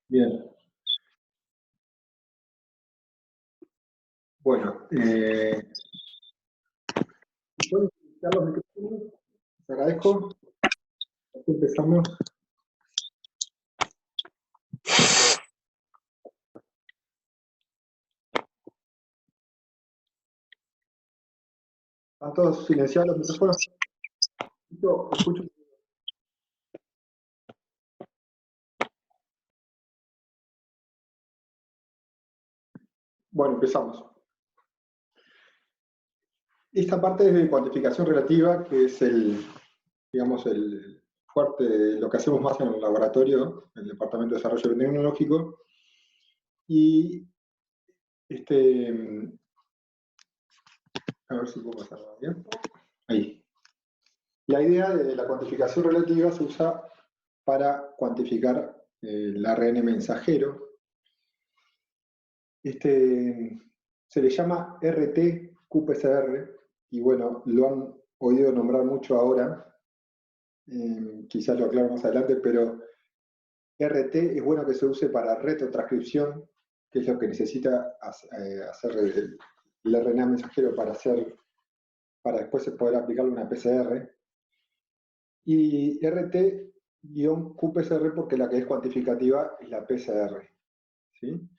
Bien. Bueno, ¿puedo utilizar los micrófonos? Les agradezco. Aquí empezamos. ¿Están todos silenciados los micrófonos? Yo escucho. Bueno, empezamos. Esta parte es de cuantificación relativa, que es digamos, el fuerte, lo que hacemos más en el laboratorio, en el Departamento de Desarrollo Tecnológico. Y a ver si puedo pasarlo bien. Ahí. La idea de la cuantificación relativa se usa para cuantificar el ARN mensajero. Se le llama RT-qPCR, y bueno, lo han oído nombrar mucho ahora, quizás lo aclaro más adelante, pero RT es bueno que se use para retrotranscripción, que es lo que necesita hacer el RNA mensajero para después poder aplicarle una PCR. Y RT-qPCR porque la que es cuantificativa es la PCR. ¿Sí?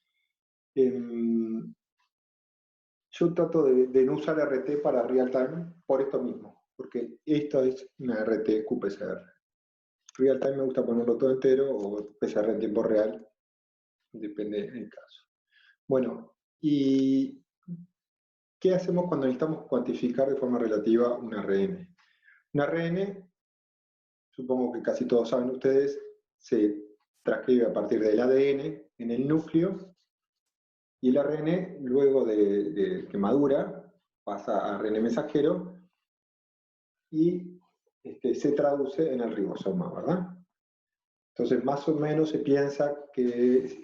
Yo trato de no usar RT para real time por esto mismo, porque esto es una RT qPCR. Real time me gusta ponerlo todo entero o PCR en tiempo real, depende del caso. Bueno, ¿y qué hacemos cuando necesitamos cuantificar de forma relativa un ARN? Un ARN, supongo que casi todos saben ustedes, se transcribe a partir del ADN en el núcleo, y el ARN, luego de que madura, pasa a ARN mensajero y se traduce en el ribosoma, ¿verdad? Entonces, más o menos se piensa que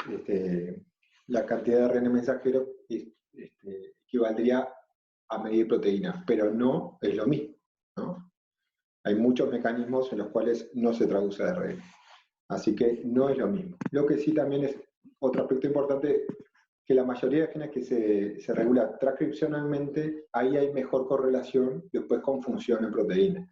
la cantidad de ARN mensajero equivaldría a medir proteínas, pero no es lo mismo, ¿no? Hay muchos mecanismos en los cuales no se traduce ARN, así que no es lo mismo. Lo que sí también es otro aspecto importante, que la mayoría de genes que se regula transcripcionalmente, ahí hay mejor correlación después con función en proteínas.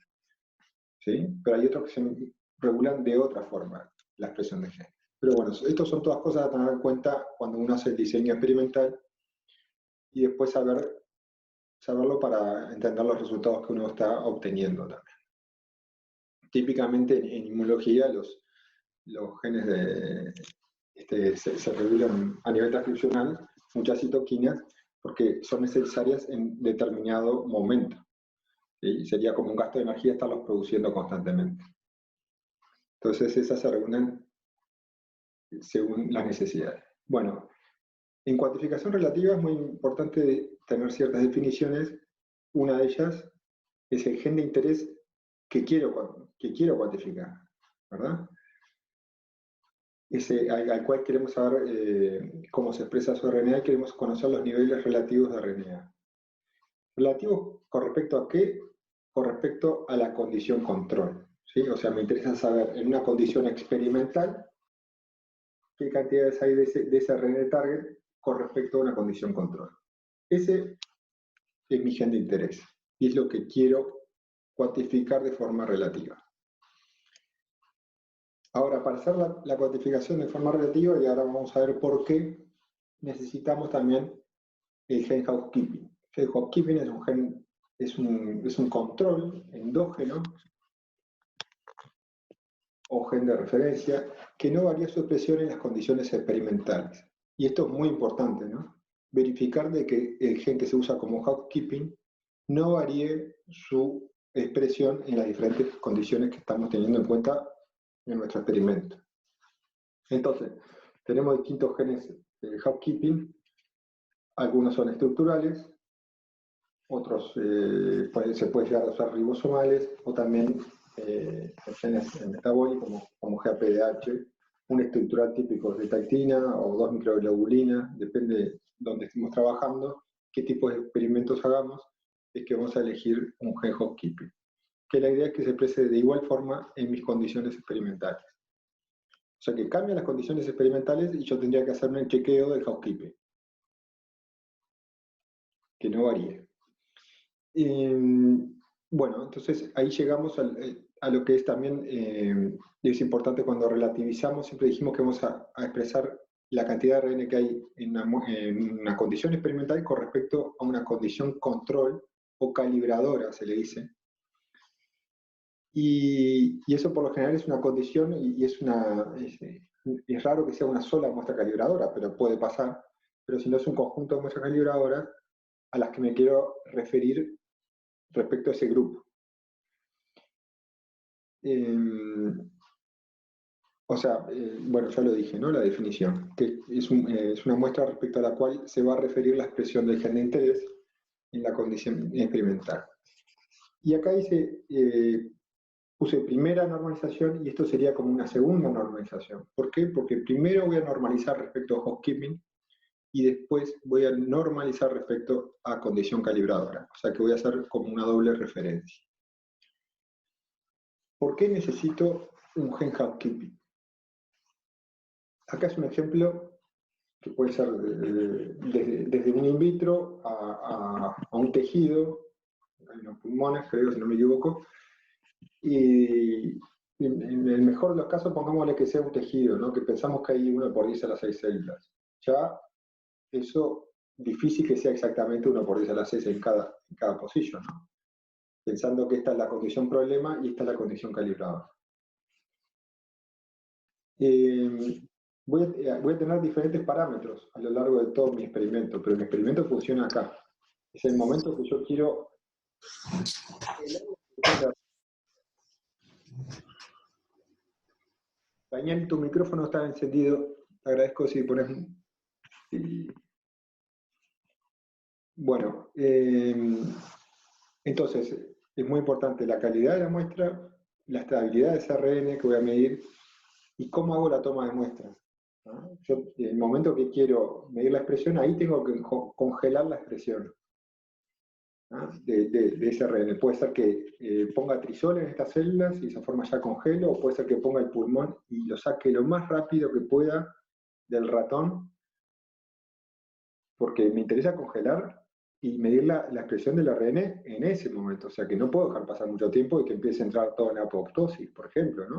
¿Sí? Pero hay otros que se regulan de otra forma, la expresión de genes. Pero bueno, estas son todas cosas a tener en cuenta cuando uno hace el diseño experimental y después saberlo para entender los resultados que uno está obteniendo también. Típicamente en inmunología los genes se regulan a nivel transcripcional, muchas citoquinas, porque son necesarias en determinado momento. ¿Sí? Sería como un gasto de energía estarlos produciendo constantemente. Entonces esas se regulan según las necesidades. Bueno, en cuantificación relativa es muy importante tener ciertas definiciones. Una de ellas es el gen de interés que quiero cuantificar, ¿verdad? Al cual queremos saber cómo se expresa su RNA y queremos conocer los niveles relativos de RNA. ¿Relativos con respecto a qué? Con respecto a la condición control. ¿Sí? O sea, me interesa saber en una condición experimental qué cantidades hay de ese RNA target con respecto a una condición control. Ese es mi gen de interés y es lo que quiero cuantificar de forma relativa. Ahora, para hacer la cuantificación de forma relativa, y ahora vamos a ver por qué, necesitamos también el gen housekeeping. El housekeeping es un control endógeno o gen de referencia que no varía su expresión en las condiciones experimentales. Y esto es muy importante, ¿no? Verificar de que el gen que se usa como housekeeping no varíe su expresión en las diferentes condiciones que estamos teniendo en cuenta en nuestro experimento. Entonces, tenemos distintos genes de housekeeping, algunos son estructurales, otros se puede llegar a usar ribosomales, o también genes metabólicos como GAPDH, un estructural típico de tactina o 2 microglobulinas, depende de dónde estemos trabajando, qué tipo de experimentos hagamos, es que vamos a elegir un gen housekeeping. Que la idea es que se exprese de igual forma en mis condiciones experimentales. sea que cambian las condiciones experimentales y yo tendría que hacerme el chequeo del housekeeping, que no varíe. Bueno, entonces ahí llegamos a lo que es también, es importante cuando relativizamos, siempre dijimos que vamos a expresar la cantidad de RN que hay en una condición experimental con respecto a una condición control o calibradora, se le dice. Y eso por lo general es una condición y es raro que sea una sola muestra calibradora, pero puede pasar. Pero si no es un conjunto de muestras calibradoras a las que me quiero referir respecto a ese grupo. Bueno, ya lo dije, ¿no? La definición, que es una muestra respecto a la cual se va a referir la expresión del gen de interés en la condición experimental. Y acá dice, puse primera normalización y esto sería como una segunda normalización. ¿Por qué? Porque primero voy a normalizar respecto a housekeeping y después voy a normalizar respecto a condición calibradora. O sea que voy a hacer como una doble referencia. ¿Por qué necesito un gen housekeeping? Acá es un ejemplo que puede ser desde un in vitro a un tejido, hay unos pulmones, creo, si no me equivoco, y en el mejor de los casos pongámosle que sea un tejido, ¿no? Que pensamos que hay 1 por 10 a las 6 células. Ya eso difícil que sea exactamente 1 por 10 a las 6 en cada posición, ¿no? Pensando que esta es la condición problema y esta es la condición calibrada. Voy a tener diferentes parámetros a lo largo de todo mi experimento, pero mi experimento funciona acá. Es el momento que yo quiero... Daniel, tu micrófono está encendido. Te agradezco si pones... Bueno, entonces, es muy importante la calidad de la muestra, la estabilidad de ese ARN que voy a medir y cómo hago la toma de muestra. ¿No? Yo, en el momento que quiero medir la expresión, ahí tengo que congelar la expresión, ¿no? de ese ARN. Puede ser que ponga trisol en estas células y de esa forma ya congelo, o puede ser que ponga el pulmón y lo saque lo más rápido que pueda del ratón, porque me interesa congelar y medir la expresión del ARN en ese momento. O sea que no puedo dejar pasar mucho tiempo y que empiece a entrar todo en apoptosis, por ejemplo, ¿no?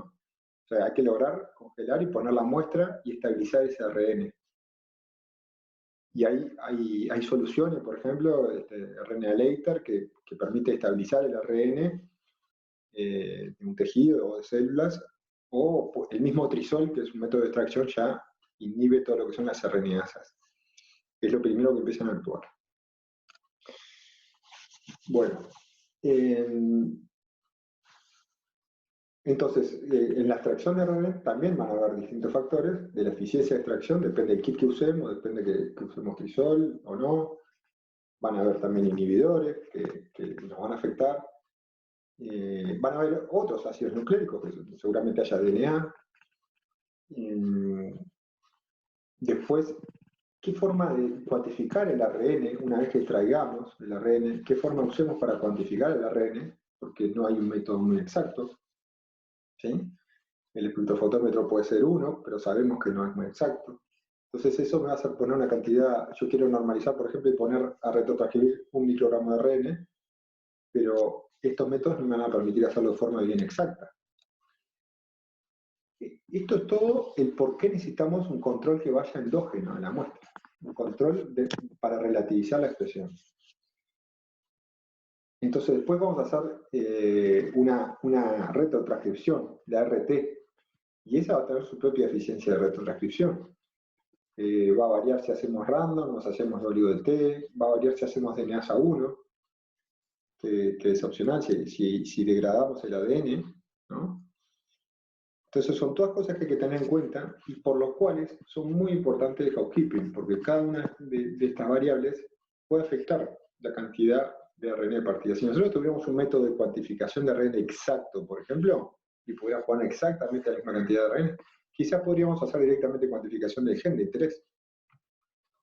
O sea, hay que lograr congelar y poner la muestra y estabilizar ese ARN. Y hay soluciones, por ejemplo, RNA-Later, que permite estabilizar el ARN de un tejido o de células, o el mismo trisol, que es un método de extracción, ya inhibe todo lo que son las RNAsas. Es lo primero que empiezan a actuar. Bueno, entonces, en la extracción de RNA también van a haber distintos factores de la eficiencia de extracción, depende del kit que usemos, depende que usemos trisol o no. Van a haber también inhibidores que nos van a afectar. Van a haber otros ácidos nucleicos, que seguramente haya DNA. Después, ¿qué forma de cuantificar el ARN una vez que extraigamos el ARN? ¿Qué forma usemos para cuantificar el ARN? Porque no hay un método muy exacto. ¿Sí? El espectrofotómetro puede ser 1, pero sabemos que no es muy exacto. Entonces eso me va a hacer poner una cantidad, yo quiero normalizar, por ejemplo, y poner a retrotranscribir 1 microgramo de ARN, pero estos métodos no me van a permitir hacerlo de forma bien exacta. Esto es todo el por qué necesitamos un control que vaya endógeno a la muestra, un control para relativizar la expresión. Entonces después vamos a hacer una retrotranscripción, la RT, y esa va a tener su propia eficiencia de retrotranscripción. Va a variar si hacemos random, si hacemos WT, va a variar si hacemos DNasa 1, que es opcional si degradamos el ADN, ¿no? Entonces son todas cosas que hay que tener en cuenta y por lo cuales son muy importantes el housekeeping, porque cada una de estas variables puede afectar la cantidad de ARN de partida. Si nosotros tuviéramos un método de cuantificación de ARN exacto, por ejemplo, y pudiéramos poner exactamente la misma cantidad de ARN, quizás podríamos hacer directamente cuantificación del gen de interés,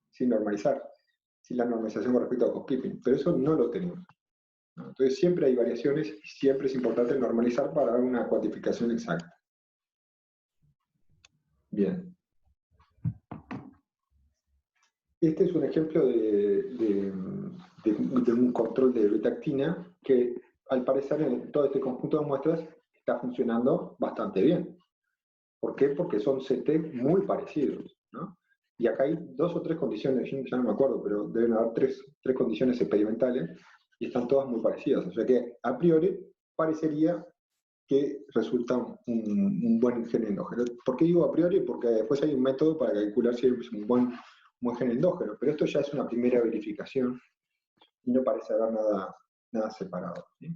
sin normalizar, sin la normalización con respecto a housekeeping, pero eso no lo tenemos, ¿no? Entonces siempre hay variaciones y siempre es importante normalizar para dar una cuantificación exacta. Bien. Este es un ejemplo de un control de beta-actina que, al parecer, en todo este conjunto de muestras está funcionando bastante bien. ¿Por qué? Porque son CT muy parecidos, ¿no? Y acá hay 2 o 3 condiciones, ya no me acuerdo, pero deben haber 3 condiciones experimentales y están todas muy parecidas. O sea que, a priori, parecería que resulta un buen gen endógeno. ¿Por qué digo a priori? Porque después hay un método para calcular si es un buen gen endógeno, pero esto ya es una primera verificación y no parece haber nada separado, ¿sí?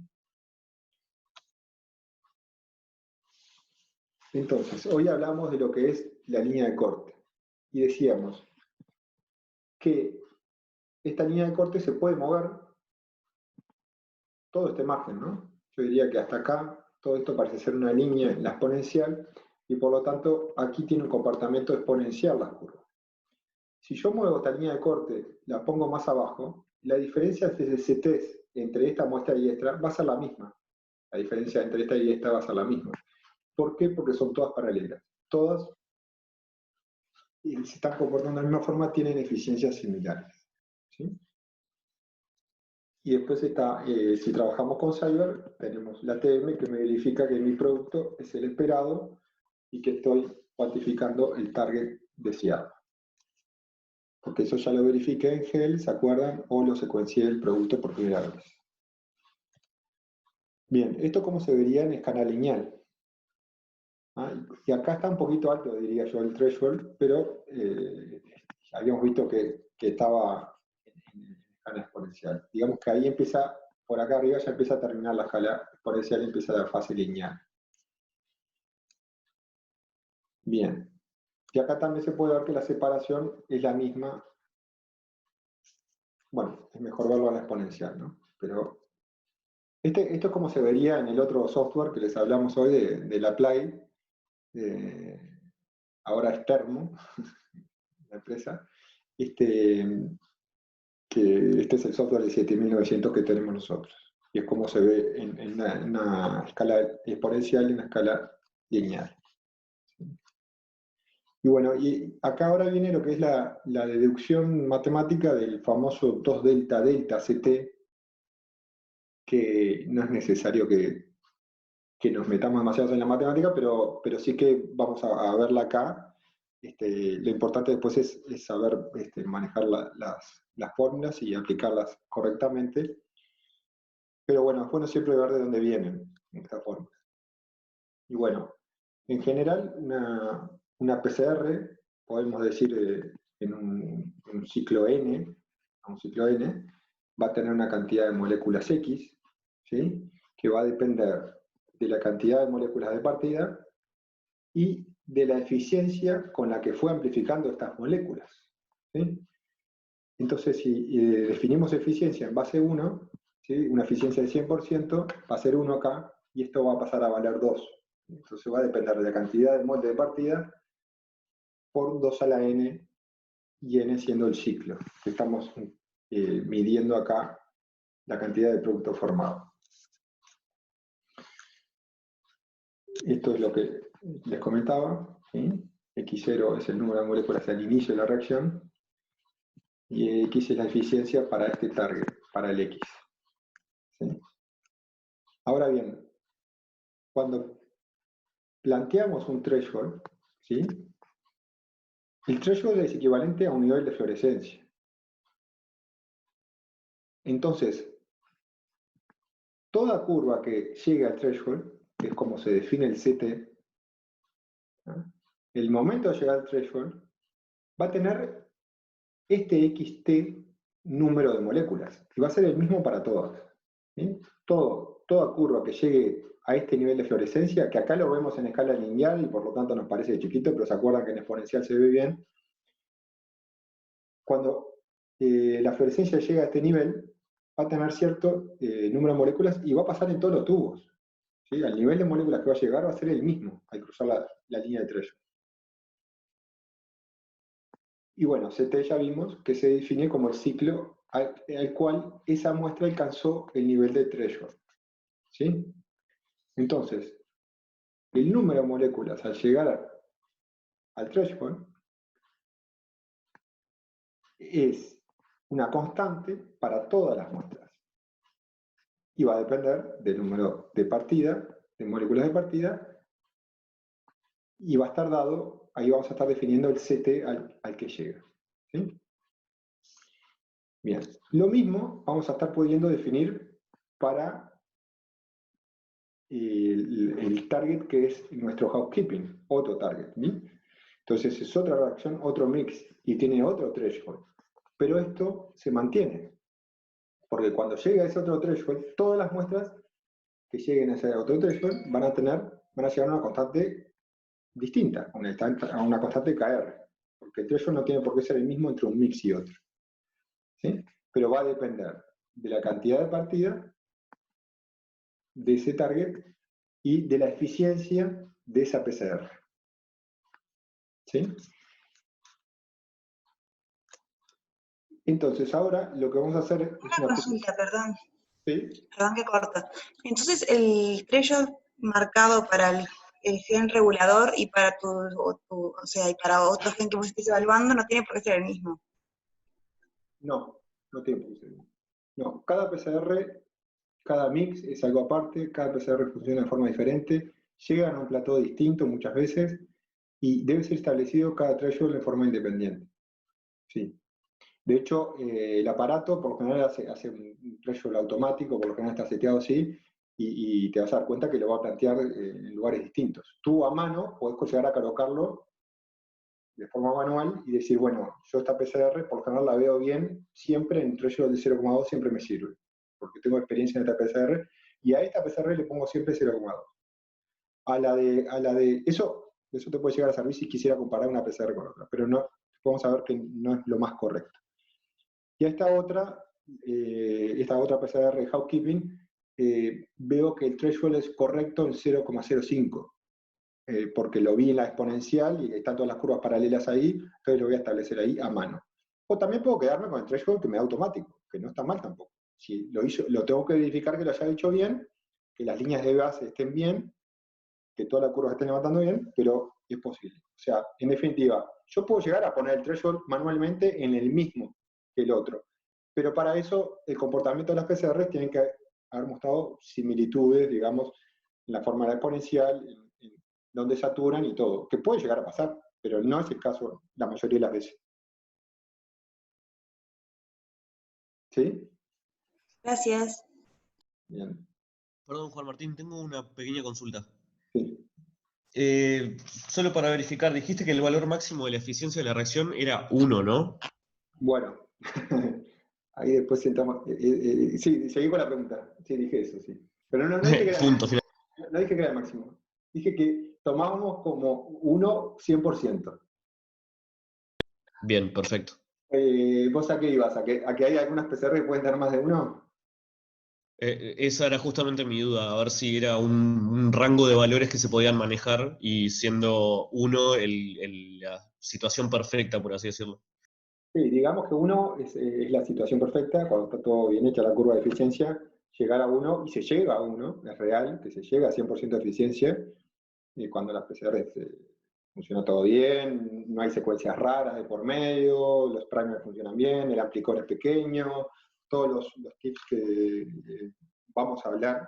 Entonces, hoy hablamos de lo que es la línea de corte y decíamos que esta línea de corte se puede mover todo este margen, ¿no? Yo diría que hasta acá todo esto parece ser una línea en la exponencial y por lo tanto aquí tiene un comportamiento exponencial las curvas. Si yo muevo esta línea de corte, la pongo más abajo, la diferencia de CTs entre esta muestra y esta va a ser la misma. La diferencia entre esta y esta va a ser la misma. ¿Por qué? Porque son todas paralelas. Todas, y se están comportando de la misma forma, tienen eficiencias similares, ¿sí? Y después está, si trabajamos con Cyber, tenemos la TM que me verifica que mi producto es el esperado y que estoy cuantificando el target deseado. Porque eso ya lo verifiqué en GEL, ¿se acuerdan? O lo secuencié el producto por primera vez. Bien, ¿esto cómo se vería en escala lineal? Y acá está un poquito alto, diría yo, el threshold, pero habíamos visto que estaba en escala exponencial. Digamos que ahí empieza, por acá arriba ya empieza a terminar la escala exponencial y empieza la fase lineal. Bien, y acá también se puede ver que la separación es la misma. Bueno, es mejor verlo a la exponencial, ¿no? Pero esto es como se vería en el otro software que les hablamos hoy del Apply, ahora es Termo, la empresa, que este es el software de 7900 que tenemos nosotros. Y es como se ve en una escala exponencial y en una escala lineal. Y bueno, y acá ahora viene lo que es la deducción matemática del famoso 2 delta delta CT, que no es necesario que nos metamos demasiado en la matemática, pero sí que vamos a verla acá. Lo importante después es saber manejar las fórmulas y aplicarlas correctamente. Pero bueno, es bueno siempre ver de dónde vienen estas fórmulas. Y bueno, en general, una PCR, podemos decir en un ciclo N, va a tener una cantidad de moléculas X, ¿sí? Que va a depender de la cantidad de moléculas de partida y de la eficiencia con la que fue amplificando estas moléculas, ¿sí? Entonces, si definimos eficiencia en base 1, ¿sí? Una eficiencia de 100%, va a ser 1 acá, y esto va a pasar a valer 2. Entonces va a depender de la cantidad de molde de partida por 2 a la n, y n siendo el ciclo. Estamos midiendo acá la cantidad de producto formado. Esto es lo que les comentaba, ¿sí? X0 es el número de moléculas al inicio de la reacción, y X es la eficiencia para este target, para el X, ¿sí? Ahora bien, cuando planteamos un threshold, ¿sí? El threshold es equivalente a un nivel de fluorescencia. Entonces, toda curva que llegue al threshold, que es como se define el CT, ¿no? El momento de llegar al threshold va a tener este XT número de moléculas, y va a ser el mismo para todas, ¿sí? Toda curva que llegue a este nivel de fluorescencia, que acá lo vemos en escala lineal y por lo tanto nos parece chiquito, pero se acuerdan que en exponencial se ve bien. Cuando la fluorescencia llega a este nivel, va a tener cierto número de moléculas y va a pasar en todos los tubos, ¿sí? El nivel de moléculas que va a llegar va a ser el mismo al cruzar la línea de threshold. Y bueno, CT ya vimos que se define como el ciclo al cual esa muestra alcanzó el nivel de threshold, ¿sí? Entonces, el número de moléculas al llegar al threshold es una constante para todas las muestras. Y va a depender del número de partida, de moléculas de partida, y va a estar dado, ahí vamos a estar definiendo el CT al que llega. ¿Sí? Bien, lo mismo vamos a estar pudiendo definir para el target que es nuestro housekeeping, otro target. ¿Sí? Entonces es otra reacción, otro mix, y tiene otro threshold. Pero esto se mantiene, porque cuando llega a ese otro threshold, todas las muestras que lleguen a ese otro threshold van a llegar a una constante distinta, a una constante KR, porque el threshold no tiene por qué ser el mismo entre un mix y otro. ¿Sí? Pero va a depender de la cantidad de partida de ese target y de la eficiencia de esa PCR. ¿Sí? Entonces ahora lo que vamos a hacer es una consulta, perdón. ¿Sí? Perdón que corta. Entonces el threshold marcado para el gen regulador y para o sea, y para otro gen que vos estés evaluando no tiene por qué ser el mismo. No, no tiene por qué ser el mismo. No, cada PCR, cada mix es algo aparte, cada PCR funciona de forma diferente, llegan a un plató distinto muchas veces y debe ser establecido cada threshold de forma independiente. Sí. De hecho, el aparato por lo general hace un threshold automático, por lo general está seteado así, y te vas a dar cuenta que lo va a plantear en lugares distintos. Tú a mano podés llegar a colocarlo de forma manual y decir, bueno, yo esta PCR por lo general la veo bien, siempre en threshold de 0,2 siempre me sirve, porque tengo experiencia en esta PCR, y a esta PCR le pongo siempre 0,2. Eso te puede llegar a servir si quisiera comparar una PCR con otra, pero no, vamos a ver que no es lo más correcto. Y a esta otra PCR de housekeeping, veo que el threshold es correcto en 0,05, porque lo vi en la exponencial y están todas las curvas paralelas ahí, entonces lo voy a establecer ahí a mano. O también puedo quedarme con el threshold que me da automático, que no está mal tampoco. Si lo tengo que verificar que lo haya hecho bien, que las líneas de base estén bien, que todas las curvas estén levantando bien, pero es posible. O sea, en definitiva, yo puedo llegar a poner el threshold manualmente en el mismo que el otro, pero para eso el comportamiento de las PCR tienen que haber mostrado similitudes, digamos, en la forma de la exponencial, en donde saturan y todo, que puede llegar a pasar, pero no es el caso la mayoría de las veces. ¿Sí? Gracias. Bien. Perdón, Juan Martín, tengo una pequeña consulta. Sí. Solo para verificar, dijiste que el valor máximo de la eficiencia de la reacción era 1, ¿no? Bueno, ahí después sentamos. Sí, seguí con la pregunta. Sí, dije eso, sí. Pero no dije que era, Punto final. no dije que era el máximo. Dije que tomábamos como 1 100%. Bien, perfecto. ¿Vos a qué ibas? ¿A que hay algunas PCR que pueden dar más de 1? Esa era justamente mi duda, a ver si era un rango de valores que se podían manejar y siendo 1 la situación perfecta, por así decirlo. Sí, digamos que 1 es la situación perfecta, cuando está todo bien hecha la curva de eficiencia, llegar a 1, y se llega a 1, es real, que se llega a 100% de eficiencia, cuando las PCR funciona todo bien, no hay secuencias raras de por medio, los primers funcionan bien, el amplicón es pequeño, todos los tips que vamos a hablar,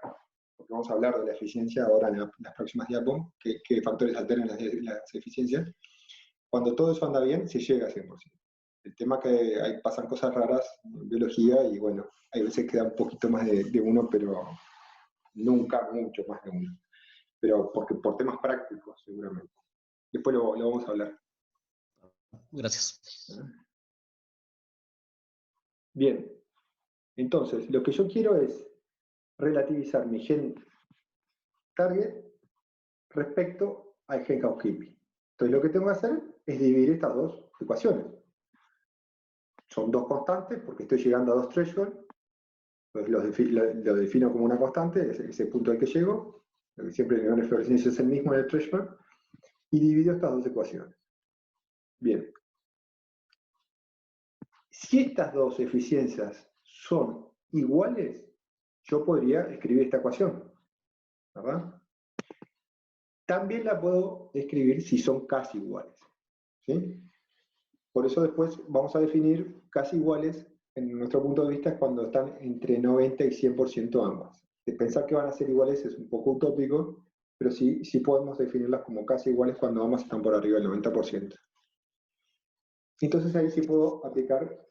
porque vamos a hablar de la eficiencia ahora en las próximas diapos, qué factores alteran las eficiencias. Cuando todo eso anda bien, se llega a 100%. El tema que pasan cosas raras en biología y bueno, hay veces que da un poquito más de 1, pero nunca mucho más de 1. Pero por temas prácticos, seguramente. Después lo vamos a hablar. Gracias. Bien, entonces, lo que yo quiero es relativizar mi gen target respecto al gen housekeeping. Entonces, lo que tengo que hacer es dividir estas dos ecuaciones. Son dos constantes porque estoy llegando a dos thresholds. Entonces lo defino como una constante, es ese punto al que llego. Siempre el nivel de fluorescencia es el mismo en el threshold. Y divido estas dos ecuaciones. Bien. Si estas dos eficiencias son iguales, yo podría escribir esta ecuación, ¿verdad? También la puedo escribir si son casi iguales. ¿sí? Por eso después vamos a definir casi iguales, en nuestro punto de vista, es cuando están entre 90 y 100% ambas. De pensar que van a ser iguales es un poco utópico, pero sí podemos definirlas como casi iguales cuando ambas están por arriba del 90%. Entonces ahí sí puedo aplicar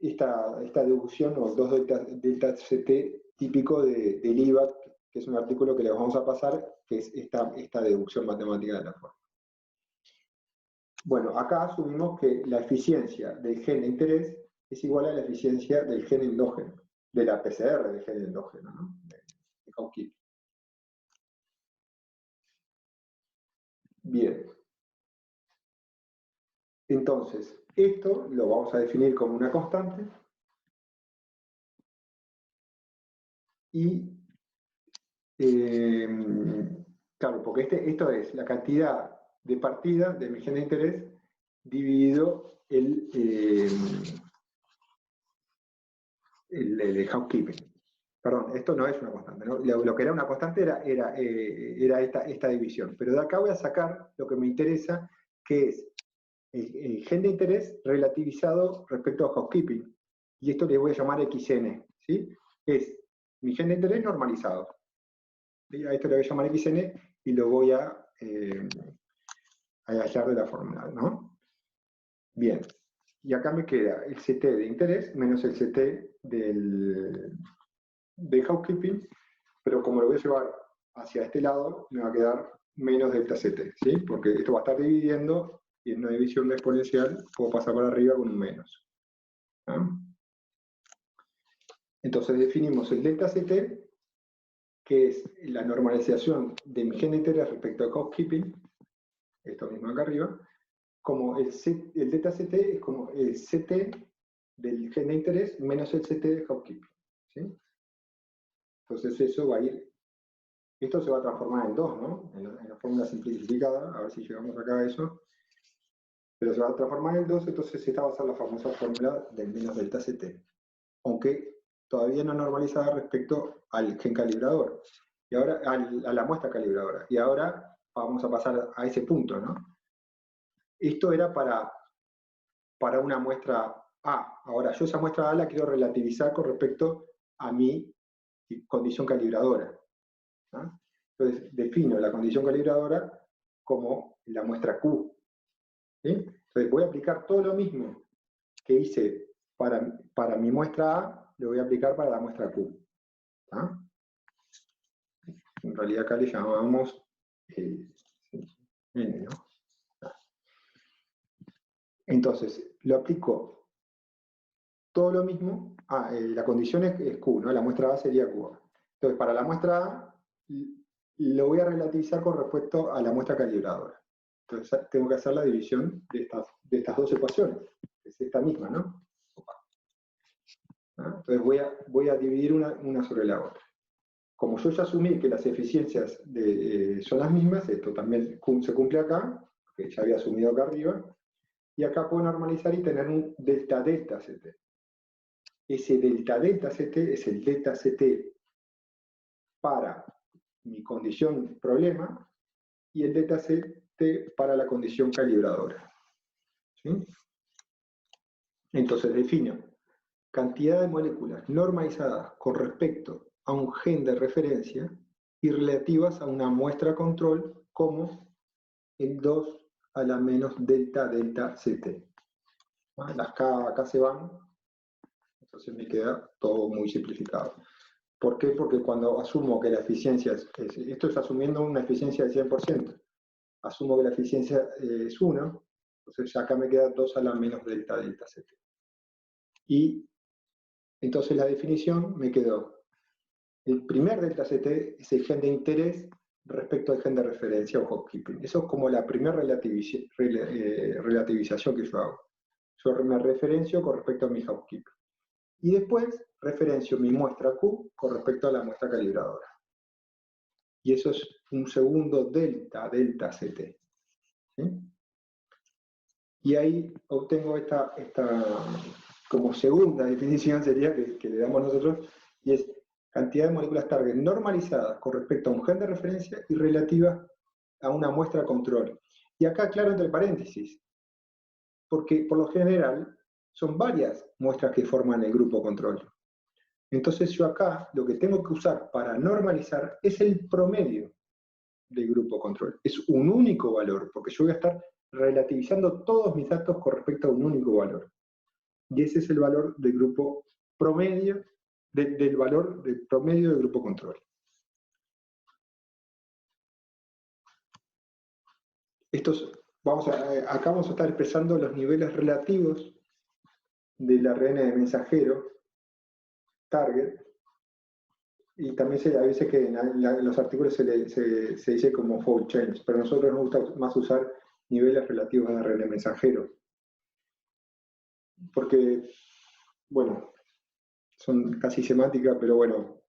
esta deducción o 2 delta CT típico del IVA, que es un artículo que les vamos a pasar, que es esta deducción matemática de la forma. Bueno, acá asumimos que la eficiencia del gen de interés es igual a la eficiencia del gen endógeno, de la PCR del gen endógeno, ¿no? De Hawking. Bien. Entonces, esto lo vamos a definir como una constante. Y, claro, porque esto es la cantidad de partida de mi gen de interés dividido el housekeeping. Perdón, esto no es una constante, ¿no? Lo que era una constante era esta división. Pero de acá voy a sacar lo que me interesa, que es el gen de interés relativizado respecto a housekeeping. Y esto le voy a llamar XN, ¿sí? Es mi gen de interés normalizado. A esto le voy a llamar XN y lo voy a hallar de la fórmula, ¿no? Bien. Y acá me queda el CT de interés menos el CT de housekeeping, pero como lo voy a llevar hacia este lado, me va a quedar menos delta CT, ¿sí? Porque esto va a estar dividiendo y en una división exponencial puedo pasar por arriba con un menos. ¿No? Entonces definimos el delta CT, que es la normalización de mi gen de interés respecto a housekeeping, esto mismo acá arriba, como el delta CT es como el CT del gen de interés menos el CT de housekeeping, ¿sí? Entonces eso va a ir, esto se va a transformar en 2, ¿no? En la fórmula simplificada, a ver si llegamos acá a eso, pero se va a transformar en 2, entonces esta va a ser la famosa fórmula del menos delta CT, aunque todavía no normalizada respecto al gen calibrador, y ahora a la muestra calibradora, y ahora vamos a pasar a ese punto, ¿no? Esto era para una muestra A. Ahora, yo esa muestra A la quiero relativizar con respecto a mi condición calibradora, ¿no? Entonces, defino la condición calibradora como la muestra Q, ¿sí? Entonces, voy a aplicar todo lo mismo que hice para mi muestra A, lo voy a aplicar para la muestra Q, ¿no? En realidad acá le llamamos N, ¿no? Entonces, lo aplico todo lo mismo. La condición es Q, ¿no? La muestra A sería Q. Entonces, para la muestra A, lo voy a relativizar con respecto a la muestra calibradora. Entonces, tengo que hacer la división de estas dos ecuaciones. Es esta misma, ¿no? Entonces, voy a dividir una sobre la otra. Como yo ya asumí que las eficiencias son las mismas, esto también se cumple acá, que ya había asumido acá arriba, y acá puedo normalizar y tener un delta CT. Ese delta CT es el delta CT para mi condición problema y el delta CT para la condición calibradora. ¿Sí? Entonces defino cantidad de moléculas normalizadas con respecto a un gen de referencia y relativas a una muestra control como el 2 a la menos delta CT. Las K acá se van, entonces me queda todo muy simplificado. ¿Por qué? Porque cuando asumo que la eficiencia esto es asumiendo una eficiencia del 100%, asumo que la eficiencia es 1, entonces acá me queda 2 a la menos delta CT. Y entonces la definición me quedó, el primer delta CT es el gen de interés respecto al gen de referencia o housekeeping. Eso es como la primera relativización que yo hago. Yo me referencio con respecto a mi housekeeping. Y después referencio mi muestra Q con respecto a la muestra calibradora. Y eso es un segundo delta CT. ¿Sí? Y ahí obtengo esta como segunda definición sería que le damos nosotros, y es cantidad de moléculas target normalizadas con respecto a un gen de referencia y relativas a una muestra control. Y acá claro entre paréntesis, porque por lo general son varias muestras que forman el grupo control. Entonces yo acá lo que tengo que usar para normalizar es el promedio del grupo control. Es un único valor, porque yo voy a estar relativizando todos mis datos con respecto a un único valor. Y ese es el valor del grupo promedio, del valor del promedio del grupo control. Acá vamos a estar expresando los niveles relativos del ARN de mensajero, target, y también a veces que en los artículos se dice como fold change, pero a nosotros nos gusta más usar niveles relativos de ARN mensajero. Porque, bueno, son casi semánticas, pero bueno,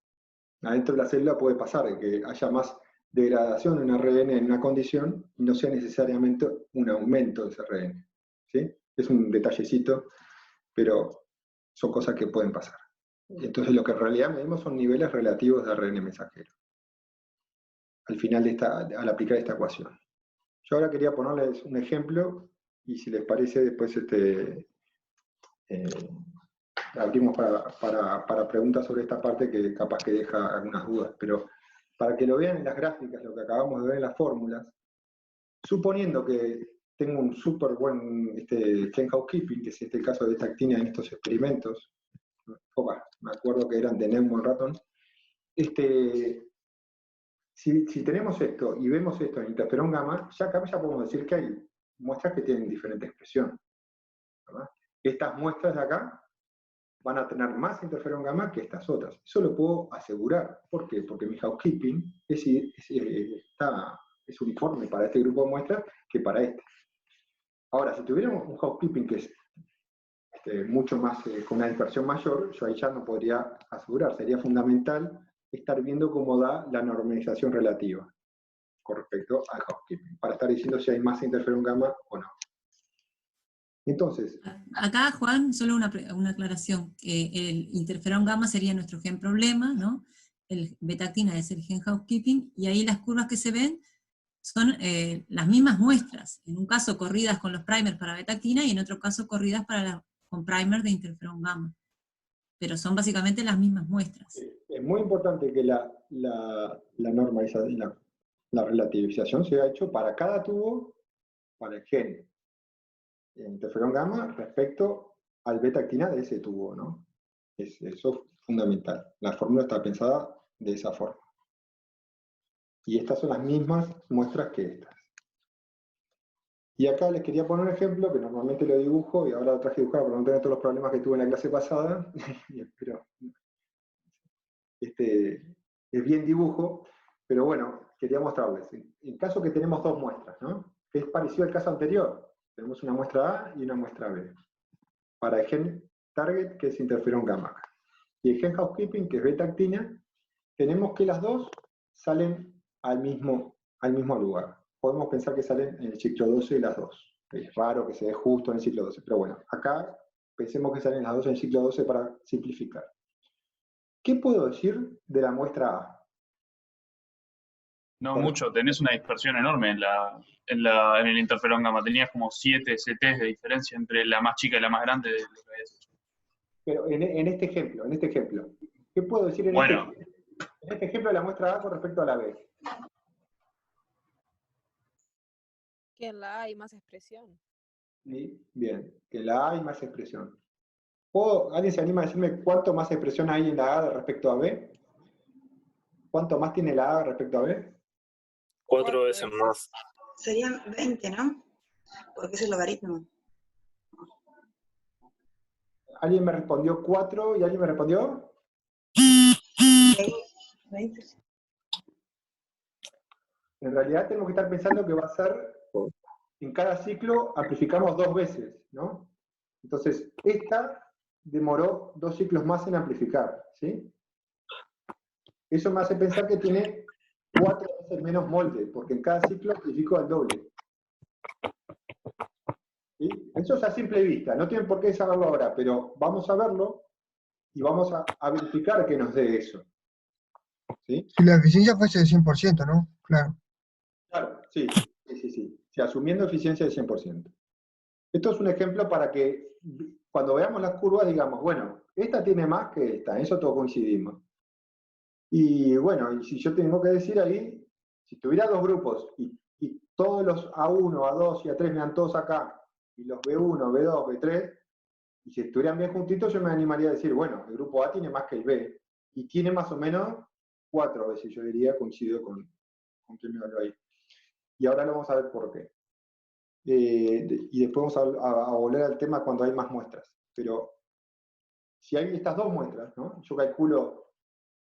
adentro de la célula puede pasar que haya más degradación de un ARN en una condición y no sea necesariamente un aumento de ese ARN. ¿Sí? Es un detallecito, pero son cosas que pueden pasar. Entonces lo que en realidad medimos son niveles relativos de ARN mensajero. Al final al aplicar esta ecuación. Yo ahora quería ponerles un ejemplo y si les parece después abrimos para preguntas sobre esta parte que capaz que deja algunas dudas, pero para que lo vean en las gráficas, lo que acabamos de ver en las fórmulas, suponiendo que tengo un súper buen chain housekeeping, que es el caso de betactina en estos experimentos, me acuerdo que eran de Neumann Raton, si tenemos esto y vemos esto en interferón gamma, ya podemos decir que hay muestras que tienen diferente expresión, ¿verdad? Estas muestras de acá van a tener más interferón gamma que estas otras. Eso lo puedo asegurar. ¿Por qué? Porque mi housekeeping es uniforme para este grupo de muestras que para este. Ahora, si tuviéramos un housekeeping que es mucho más, con una dispersión mayor, yo ahí ya no podría asegurar. Sería fundamental estar viendo cómo da la normalización relativa con respecto al housekeeping, para estar diciendo si hay más interferón gamma o no. Entonces, acá, Juan, solo una aclaración, que el interferón gamma sería nuestro gen problema, ¿no? El betactina es el gen housekeeping, y ahí las curvas que se ven son las mismas muestras, en un caso corridas con los primers para betactina, y en otro caso corridas con primers de interferón gamma. Pero son básicamente las mismas muestras. Es muy importante que la normalización, la relativización se haya hecho para cada tubo, para el gen interferón gamma respecto al beta-actina de ese tubo, ¿no? Eso es fundamental. La fórmula está pensada de esa forma. Y estas son las mismas muestras que estas. Y acá les quería poner un ejemplo, que normalmente lo dibujo, y ahora lo traje dibujado para no tener todos los problemas que tuve en la clase pasada, pero es bien dibujo, pero bueno, quería mostrarles. En caso que tenemos dos muestras, ¿no? Que es parecido al caso anterior. Tenemos una muestra A y una muestra B. Para el gen target, que es interferón gamma. Y el gen housekeeping, que es beta-actina, tenemos que las dos salen al mismo lugar. Podemos pensar que salen en el ciclo 12 las dos. Es raro que se dé justo en el ciclo 12, pero bueno, acá pensemos que salen las dos en el ciclo 12 para simplificar. ¿Qué puedo decir de la muestra A? No mucho, tenés una dispersión enorme en el interferón gamma. Tenías como 7 CTs de diferencia entre la más chica y la más grande de lo que habías hecho. Pero en este ejemplo, ¿qué puedo decir en este ejemplo de la muestra A con respecto a la B? Que en la A hay más expresión. ¿Sí? Bien, que en la A hay más expresión. ¿Alguien se anima a decirme cuánto más expresión hay en la A respecto a B? ¿Cuánto más tiene la A respecto a B? 4 veces más. Serían 20, ¿no? Porque es el logaritmo. ¿Alguien me respondió 4 y alguien me respondió? 20. En realidad tenemos que estar pensando que va a ser, en cada ciclo amplificamos 2 veces, ¿no? Entonces, esta demoró 2 ciclos más en amplificar, ¿sí? Eso me hace pensar que tiene 4 veces menos molde, porque en cada ciclo amplifico al doble. ¿Sí? Eso es a simple vista, no tienen por qué saberlo ahora, pero vamos a verlo y vamos a verificar que nos dé eso. ¿Sí? Si la eficiencia fuese de 100%, ¿no? Claro. Claro, sí. sea, asumiendo eficiencia del 100%. Esto es un ejemplo para que cuando veamos las curvas digamos, bueno, esta tiene más que esta, en eso todos coincidimos. Y bueno, y si yo tengo que decir ahí, si tuviera dos grupos y todos los A1, A2 y A3 me dan todos acá, y los B1, B2, B3, y si estuvieran bien juntitos, yo me animaría a decir, bueno, el grupo A tiene más que el B, y tiene más o menos 4 veces, yo diría, coincido con quien me habló ahí. Y ahora lo vamos a ver por qué. Y después vamos a volver al tema cuando hay más muestras. Pero si hay estas dos muestras, ¿no? Yo calculo,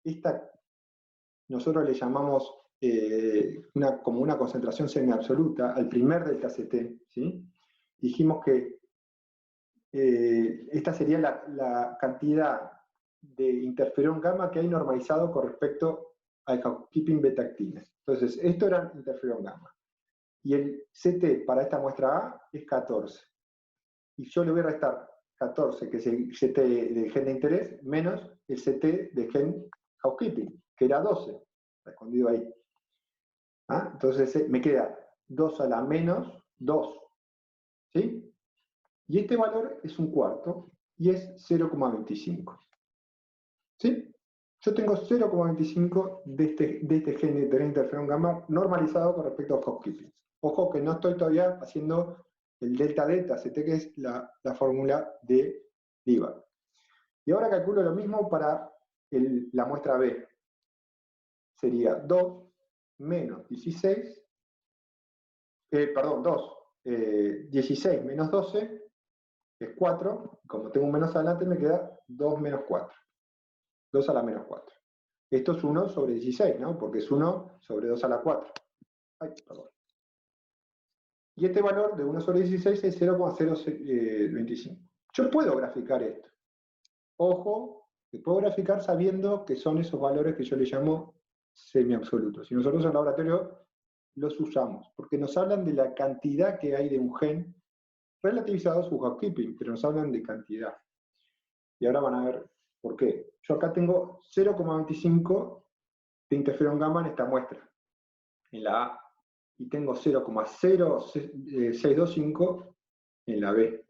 esta nosotros le llamamos como una concentración semiabsoluta al primer delta CT, ¿sí? Dijimos que esta sería la cantidad de interferón gamma que hay normalizado con respecto al housekeeping beta-actina. Entonces, esto era interferón gamma. Y el CT para esta muestra A es 14. Y yo le voy a restar 14, que es el CT del gen de interés, menos el CT del gen housekeeping, que era 12, está escondido ahí. ¿Ah? Entonces me queda 2 a la menos 2. ¿Sí? Y este valor es un cuarto, y es 0,25. ¿Sí? Yo tengo 0,25 de este gen de interferón gamma normalizado con respecto al housekeeping. Ojo que no estoy todavía haciendo el delta CT, que es la fórmula de Dirac. Y ahora calculo lo mismo para la muestra B. Sería 2 menos 16, 16 menos 12 es 4, como tengo un menos adelante me queda 2 menos 4. 2 a la menos 4. Esto es 1 sobre 16, ¿no? Porque es 1 sobre 2 a la 4. Ay, perdón. Y este valor de 1 sobre 16 es 0,025. Yo puedo graficar esto. Ojo, que puedo graficar sabiendo que son esos valores que yo le llamo semiabsolutos. Y nosotros en el laboratorio los usamos, porque nos hablan de la cantidad que hay de un gen relativizado a su housekeeping, pero nos hablan de cantidad. Y ahora van a ver por qué. Yo acá tengo 0,25 de interferón gamma en esta muestra, en la A, y tengo 0,0625 en la B.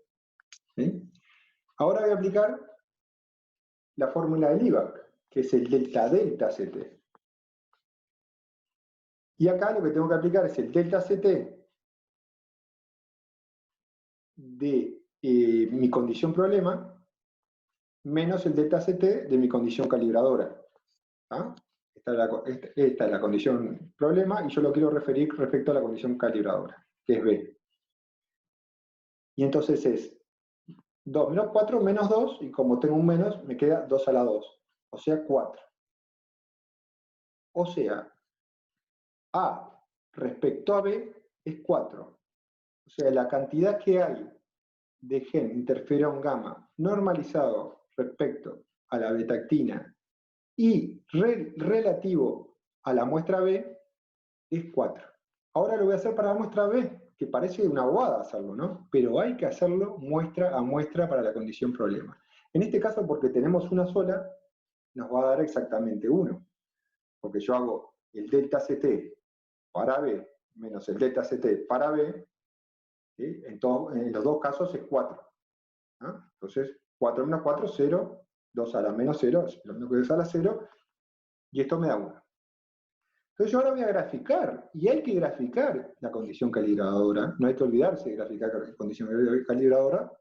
¿Sí? Ahora voy a aplicar la fórmula de Dirac, que es el delta CT. Y acá lo que tengo que aplicar es el delta CT de mi condición problema menos el delta CT de mi condición calibradora. ¿Ah? Esta es la condición problema y yo lo quiero referir respecto a la condición calibradora, que es B. Y entonces es 2 menos 4 menos 2, y como tengo un menos, me queda 2 a la 2, o sea 4. O sea, A respecto a B es 4. O sea, la cantidad que hay de gen interferón gamma normalizado respecto a la beta-actina y relativo a la muestra B es 4. Ahora lo voy a hacer para la muestra B, que parece una bobada hacerlo, ¿no? Pero hay que hacerlo muestra a muestra para la condición problema. En este caso, porque tenemos una sola, nos va a dar exactamente 1. Porque yo hago el delta CT para B menos el delta CT para B, ¿sí? En los dos casos es 4. ¿Ah? Entonces, 4 menos 4, 0, 2 a la menos 0, lo mismo que 2 a la 0, y esto me da 1. Entonces yo ahora voy a graficar, y hay que graficar la condición calibradora, no hay que olvidarse de graficar la condición calibradora,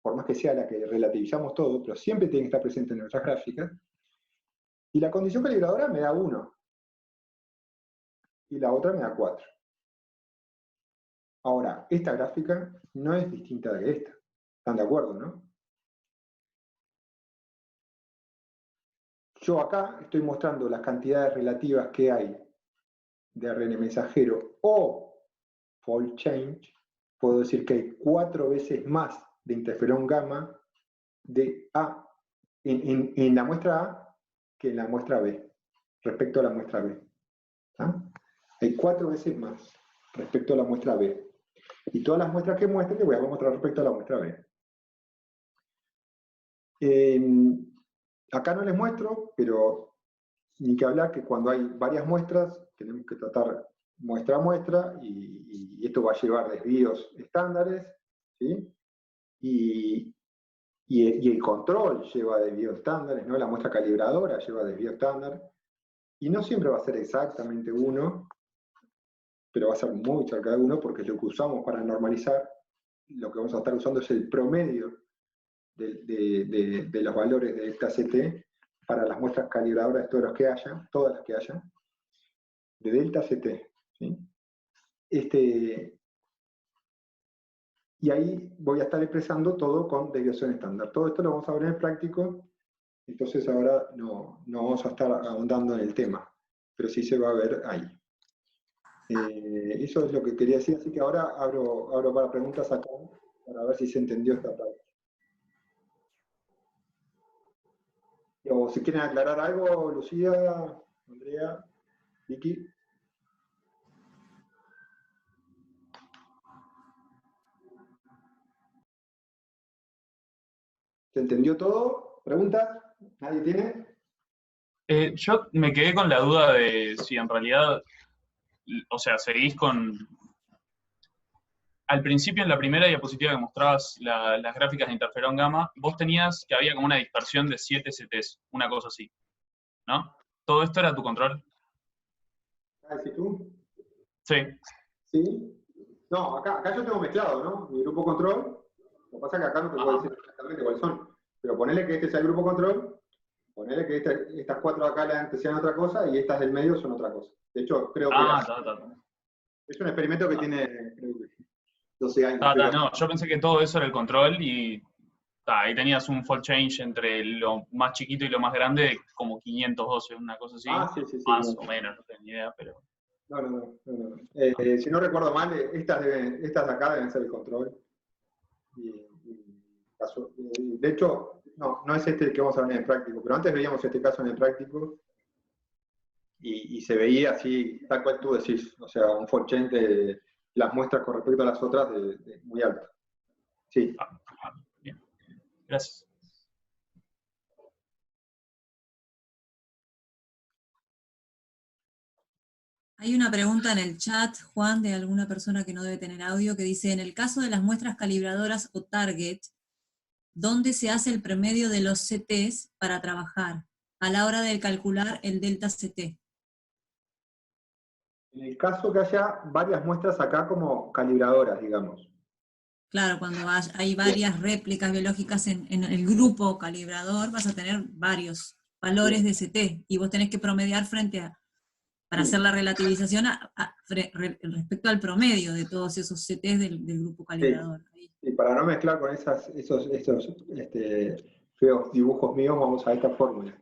por más que sea la que relativizamos todo, pero siempre tiene que estar presente en nuestras gráficas, y la condición calibradora me da 1, y la otra me da 4. Ahora, esta gráfica no es distinta de esta, ¿están de acuerdo, no? Yo acá estoy mostrando las cantidades relativas que hay de ARN mensajero o fold change. Puedo decir que hay 4 veces más de interferón gamma de A en la muestra A que en la muestra B, respecto a la muestra B. ¿Ah? Hay 4 veces más respecto a la muestra B. Y todas las muestras que muestre, le voy a mostrar respecto a la muestra B. Acá no les muestro, pero ni que hablar que cuando hay varias muestras, tenemos que tratar muestra a muestra, y esto va a llevar desvíos estándares, ¿sí? Y el control lleva desvíos estándares, ¿no? La muestra calibradora lleva desvío estándar, y no siempre va a ser exactamente 1, pero va a ser muy cerca de 1, porque es lo que usamos para normalizar. Lo que vamos a estar usando es el promedio de los valores de delta CT para las muestras calibradoras, todas las que haya, de delta CT, ¿sí? Y ahí voy a estar expresando todo con desviación estándar. Todo esto lo vamos a ver en el práctico, entonces ahora no vamos a estar ahondando en el tema, pero sí se va a ver ahí. Eso es lo que quería decir, así que ahora abro para preguntas acá, para ver si se entendió esta parte. O si quieren aclarar algo, Lucía, Andrea, Vicky. ¿Se entendió todo? ¿Preguntas? ¿Nadie tiene? Yo me quedé con la duda de si en realidad, o sea, seguís con... Al principio, en la primera diapositiva que mostrabas las gráficas de interferón gamma, vos tenías que había como una dispersión de 7 CTs, una cosa así, ¿no? ¿Todo esto era tu control? ¿Sabes tú? Sí. ¿Sí? No, acá yo tengo mezclado, ¿no? Mi grupo control. Lo que pasa es que acá no te puedo decir exactamente cuáles son. Pero ponele que este sea el grupo control, ponele que estas 4 acá sean otra cosa y estas del medio son otra cosa. De hecho, creo que es un experimento que tiene, creo que 12 años. No, yo pensé que todo eso era el control y ahí tenías un fault change entre lo más chiquito y lo más grande, como 512, una cosa así. Sí, más o menos, no tengo ni idea, pero... No. Si no recuerdo mal, estas de acá deben ser el control. De hecho, no es este el que vamos a ver en el práctico, pero antes veíamos este caso en el práctico y se veía así, tal cual tú decís, o sea, un fault change de las muestras con respecto a las otras de muy alto. Sí. Bien. Gracias. Hay una pregunta en el chat, Juan, de alguna persona que no debe tener audio, que dice, en el caso de las muestras calibradoras o target, ¿dónde se hace el promedio de los CTs para trabajar a la hora de calcular el delta CT? En el caso que haya varias muestras acá como calibradoras, digamos. Claro, cuando hay varias réplicas biológicas en el grupo calibrador, vas a tener varios valores de CT, y vos tenés que promediar para hacer la relativización respecto al promedio de todos esos CTs del grupo calibrador. Y para no mezclar con esos feos dibujos míos, vamos a esta fórmula.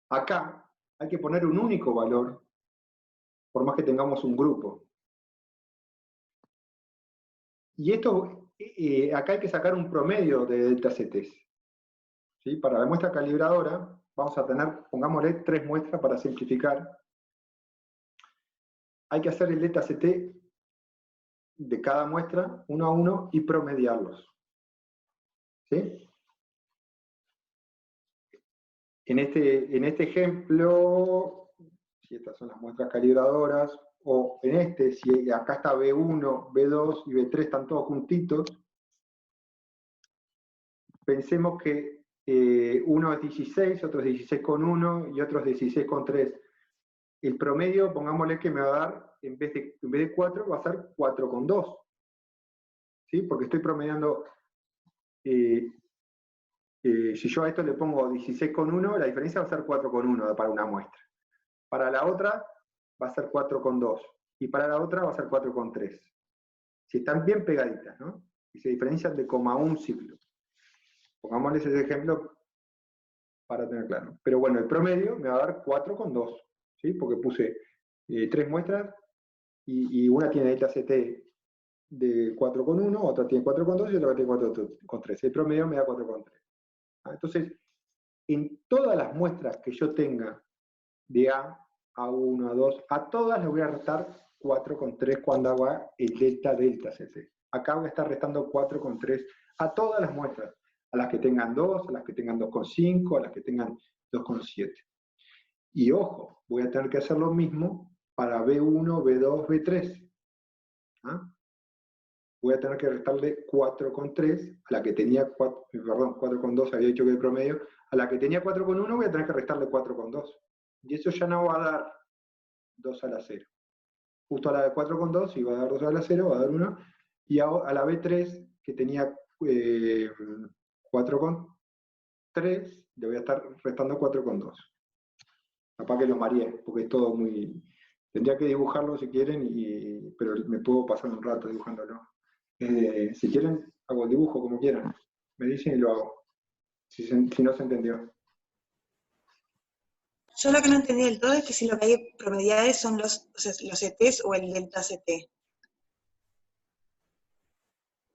Acá hay que poner un único valor, por más que tengamos un grupo. Y esto, acá hay que sacar un promedio de delta CTs. ¿Sí? Para la muestra calibradora, vamos a tener, pongámosle 3 muestras para simplificar. Hay que hacer el delta CT de cada muestra, 1 a 1, y promediarlos. ¿Sí? En este ejemplo, si estas son las muestras calibradoras, o en si acá está B1, B2 y B3 están todos juntitos, pensemos que uno es 16, otro es 16,1 y otro es 16,3. El promedio, pongámosle que me va a dar, en vez de 4, va a ser 4,2. ¿Sí? Porque estoy promediando, si yo a esto le pongo 16,1, la diferencia va a ser 4,1 para una muestra. Para la otra va a ser 4,2. Y para la otra va a ser 4,3. Si están bien pegaditas, ¿no? Y se diferencian de 0,1 ciclo. Pongámosles ese ejemplo para tener claro. Pero bueno, el promedio me va a dar 4,2. ¿Sí? Porque puse 3 muestras y una tiene delta CT de 4,1, otra tiene 4,2 y otra tiene 4,3. El promedio me da 4,3. Entonces, en todas las muestras que yo tenga de A, A1, A2, a todas les voy a restar 4,3 cuando haga el delta CT. Acá voy a estar restando 4,3 a todas las muestras, a las que tengan 2, a las que tengan 2,5, a las que tengan 2,7. Y ojo, voy a tener que hacer lo mismo para B1, B2, B3. ¿Ah? Voy a tener que restarle 4,3 a la que tenía 4,2 había dicho que de promedio, a la que tenía 4,1 voy a tener que restarle 4,2. Y eso ya no va a dar 2 a la 0. Justo a la de 4,2 iba a dar 2 a la 0, va a dar 1. Y a la B3, que tenía 4,3, le voy a estar restando 4,2. Capaz que lo mareé, porque es todo muy... Tendría que dibujarlo si quieren, pero me puedo pasar un rato dibujándolo. Si quieren, hago el dibujo como quieran. Me dicen y lo hago. Si no se entendió. Yo lo que no entendí del todo es que si lo que hay que promediar son los CTs o el delta CT.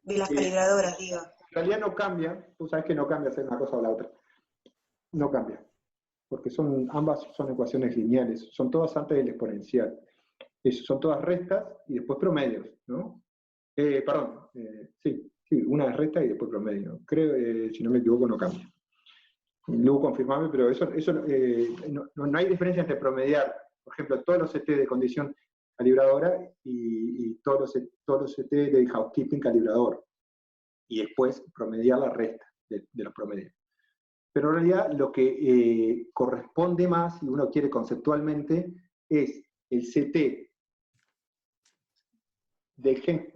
De las calibradoras, digo. En realidad no cambia, tú sabes que no cambia hacer una cosa o la otra. No cambia. Porque ambas son ecuaciones lineales, son todas antes del exponencial. Son todas restas y después promedios, ¿no? Sí, una es resta y después promedio. Creo, si no me equivoco, no cambia. Luego confirmame, pero eso no hay diferencia entre promediar, por ejemplo, todos los CT de condición calibradora y todos los CT de housekeeping calibrador. Y después promediar la resta de los promedios. Pero en realidad lo que corresponde más, si uno quiere conceptualmente, es el CT de gen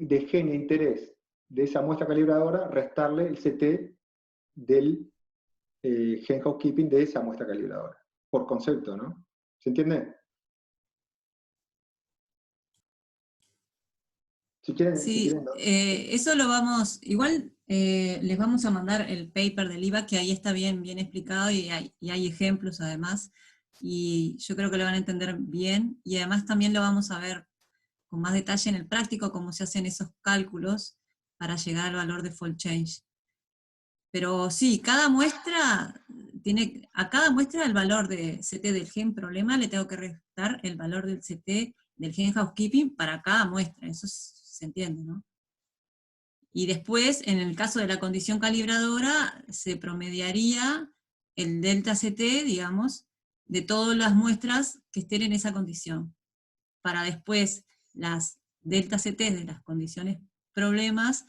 de interés de esa muestra calibradora, restarle el CT del gen housekeeping de esa muestra calibradora. Por concepto, ¿no? ¿Se entiende? Si quieren, Sí, ¿no? eso lo vamos, igual les vamos a mandar el paper del IVA, que ahí está bien explicado y hay ejemplos además, y yo creo que lo van a entender bien, y además también lo vamos a ver con más detalle en el práctico, cómo se hacen esos cálculos para llegar al valor de fold change. Pero sí, a cada muestra el valor de CT del gen problema le tengo que restar el valor del CT del gen housekeeping para cada muestra, eso se entiende, ¿no? Y después, en el caso de la condición calibradora, se promediaría el delta CT, digamos, de todas las muestras que estén en esa condición, para después las delta CT de las condiciones problemas,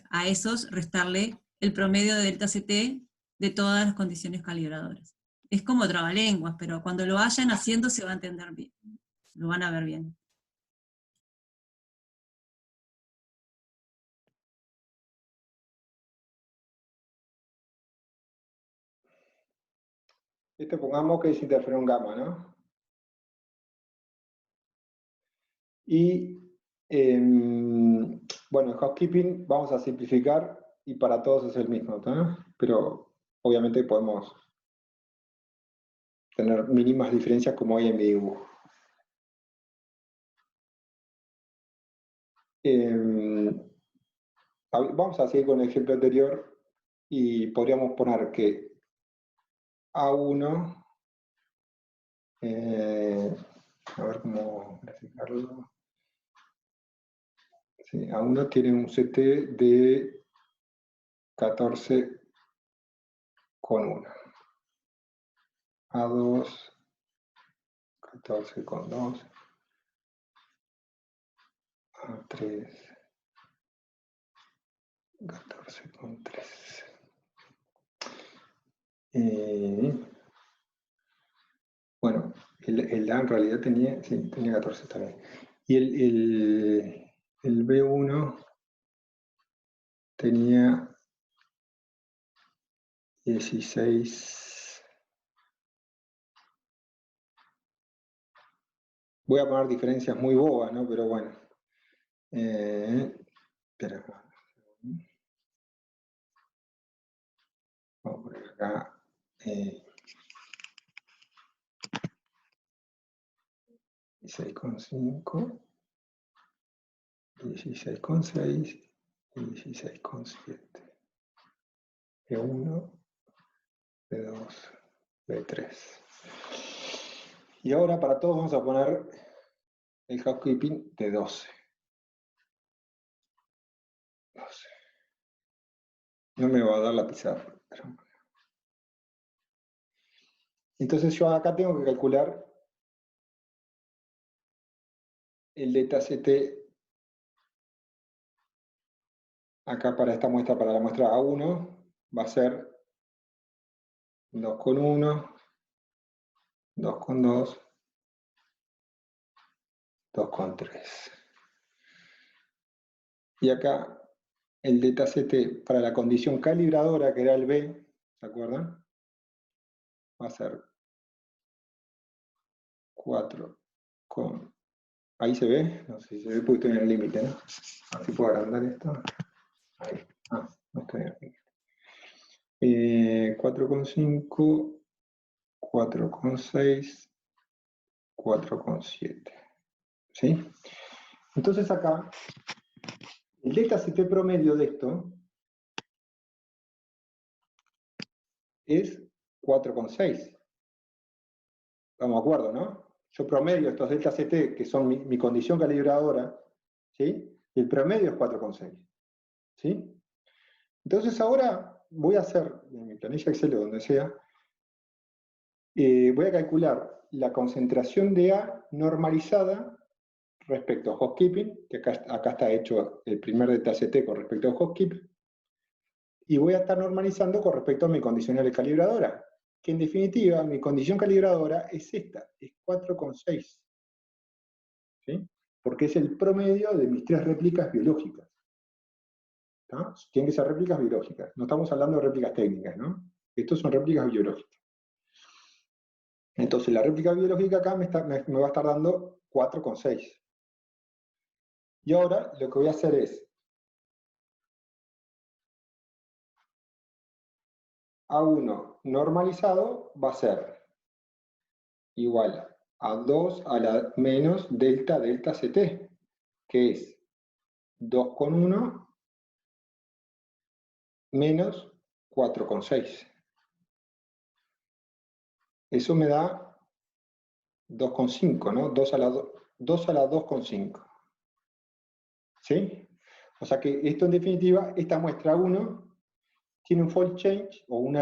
a esos restarle el promedio de delta CT de todas las condiciones calibradoras. Es como trabalenguas, pero cuando lo vayan haciendo se va a entender bien, lo van a ver bien. Pongamos que es interferón gamma, ¿no? Y, bueno, el housekeeping vamos a simplificar y para todos es el mismo, ¿no? Pero obviamente podemos tener mínimas diferencias como hay en mi dibujo. Vamos a seguir con el ejemplo anterior y podríamos poner que A1, a ver cómo graficarlo. Sí, A1 tiene un CT de 14,1. A2, 14,2. A3, 14,3. Bueno, el A en realidad tenía 14 también. Y el B1 tenía 16. Voy a poner diferencias muy bobas, ¿no? Pero bueno. Espera. Vamos a poner acá. 16,5, 16,6 y 16,7. B1, B2, B3. Y ahora para todos vamos a poner el housekeeping de 12. No me va a dar la pizarra. Entonces yo acá tengo que calcular el dataset acá para esta muestra, para la muestra A1, va a ser 2,1, 2,2, 2,3. Y acá el dataset para la condición calibradora, que era el B, ¿se acuerdan? Va a ser 4 con... Ahí se ve, no sé si se ve porque estoy en el límite, ¿no? Así puedo agrandar esto. Ahí. No estoy en el límite. 4,5, 4,6, 4,7. ¿Sí? Entonces acá, el dataset promedio de esto es 4,6. Estamos de acuerdo, ¿no? Yo promedio estos dataset, que son mi condición calibradora, ¿sí? Y el promedio es 4,6. ¿Sí? Entonces ahora voy a hacer, en mi planilla Excel o donde sea, voy a calcular la concentración de A normalizada respecto a housekeeping, que acá está hecho el primer dataset con respecto a housekeeping, y voy a estar normalizando con respecto a mi condicional de calibradora, que en definitiva mi condición calibradora es esta, es 4,6. ¿Sí? Porque es el promedio de mis 3 réplicas biológicas. ¿Tá? Tienen que ser réplicas biológicas, no estamos hablando de réplicas técnicas, ¿no? Estos son réplicas biológicas. Entonces la réplica biológica acá me va a estar dando 4,6. Y ahora lo que voy a hacer es A1 normalizado va a ser igual a 2 a la menos delta CT, que es 2,1 menos 4,6. Eso me da 2,5, ¿no? 2 a la 2,5. ¿Sí? O sea que esto en definitiva, esta muestra 1 tiene un fold change o un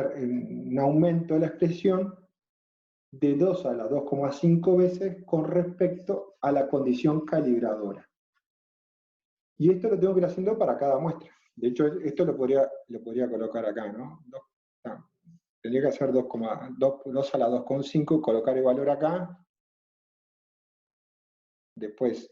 aumento de la expresión de 2 a la 2,5 veces con respecto a la condición calibradora. Y esto lo tengo que ir haciendo para cada muestra. De hecho, esto lo podría colocar acá, ¿no? Tendría que hacer 2 a la 2,5, colocar el valor acá. Después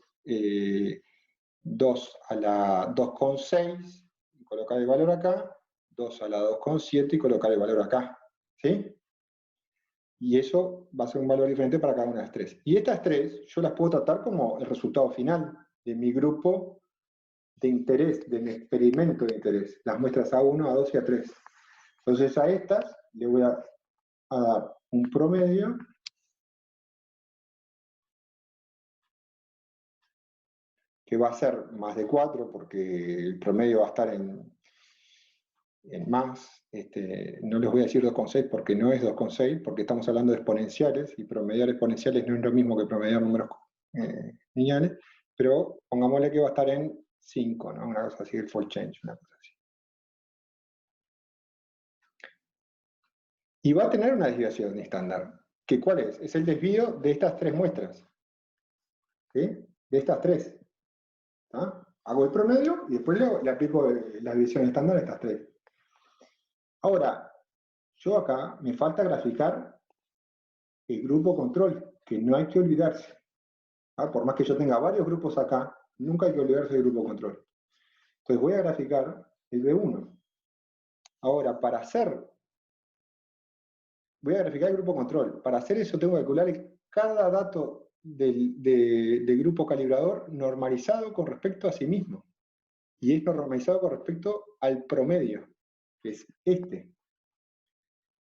2 a la 2,6, colocar el valor acá. 2 a la 2,7 y colocar el valor acá. ¿Sí? Y eso va a ser un valor diferente para cada una de las 3. Y estas 3 yo las puedo tratar como el resultado final de mi grupo de interés, de mi experimento de interés. Las muestras A1, A2 y A3. Entonces a estas le voy a dar un promedio que va a ser más de 4 porque el promedio va a estar en más. No les voy a decir 2,6 porque no es 2,6, porque estamos hablando de exponenciales, y promediar exponenciales no es lo mismo que promediar números lineales, pero pongámosle que va a estar en 5, ¿no? Una cosa así, el fold change, una cosa así. Y va a tener una desviación estándar, que ¿cuál es? Es el desvío de estas 3 muestras. ¿Sí? De estas 3. ¿Tá? Hago el promedio y después le aplico la desviación estándar a estas 3. Ahora, yo acá me falta graficar el grupo control, que no hay que olvidarse. ¿Ah? Por más que yo tenga varios grupos acá, nunca hay que olvidarse del grupo control. Entonces voy a graficar el B1. Ahora, voy a graficar el grupo control. Para hacer eso tengo que calcular cada dato del grupo calibrador normalizado con respecto a sí mismo. Y es normalizado con respecto al promedio, que es este.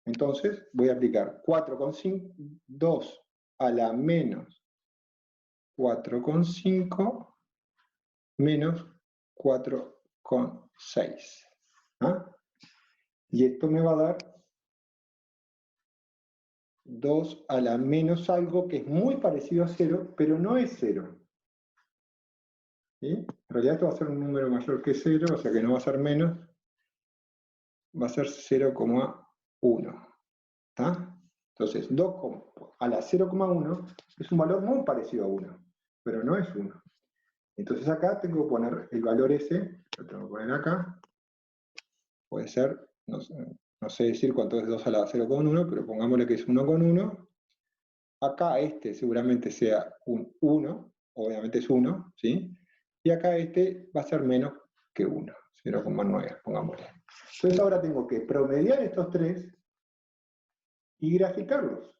Entonces voy a aplicar 4,5, 2 a la menos 4,5 menos 4,6. ¿Ah? Y esto me va a dar 2 a la menos algo que es muy parecido a 0, pero no es 0. ¿Sí? En realidad esto va a ser un número mayor que 0, o sea que no va a ser menos, va a ser 0,1. ¿Está? Entonces, 2 a la 0,1 es un valor muy parecido a 1. pero no es 1. Entonces acá tengo que poner el valor ese, lo tengo que poner acá, puede ser, no sé decir cuánto es 2 a la 0,1, pero pongámosle que es 1,1. Acá este seguramente sea un 1, obviamente es 1, ¿sí? Y acá este va a ser menos que 1, 0,9, pongámosle. Entonces ahora tengo que promediar estos tres y graficarlos.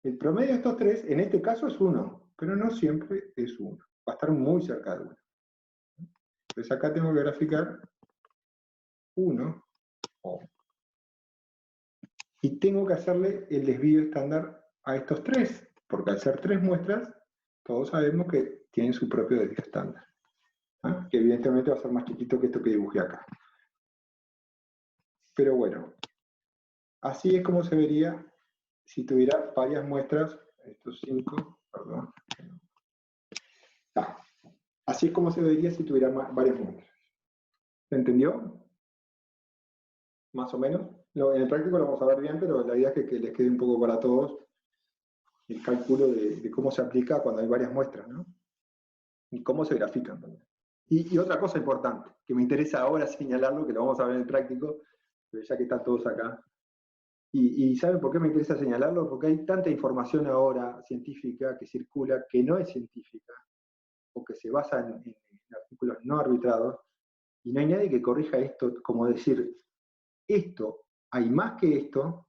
El promedio de estos tres, en este caso es 1, pero no siempre es 1. Va a estar muy cerca de 1. Entonces acá tengo que graficar 1, y tengo que hacerle el desvío estándar a estos tres, porque al ser 3 muestras, todos sabemos que tienen su propio desvío estándar, ¿ah? Que evidentemente va a ser más chiquito que esto que dibujé acá. Pero bueno, así es como se vería si tuviera varias muestras, estos 5, perdón. Así es como se vería si tuviera varias muestras. ¿Se entendió? Más o menos. En el práctico lo vamos a ver bien, pero la idea es que les quede un poco para todos el cálculo de cómo se aplica cuando hay varias muestras, ¿no? Y cómo se grafican también. Y otra cosa importante, que me interesa ahora señalarlo, que lo vamos a ver en el práctico, pero ya que están todos acá. Y ¿saben por qué me interesa señalarlo? Porque hay tanta información ahora científica que circula que no es científica, o que se basa en artículos no arbitrados, y no hay nadie que corrija esto, como decir, esto hay más que esto,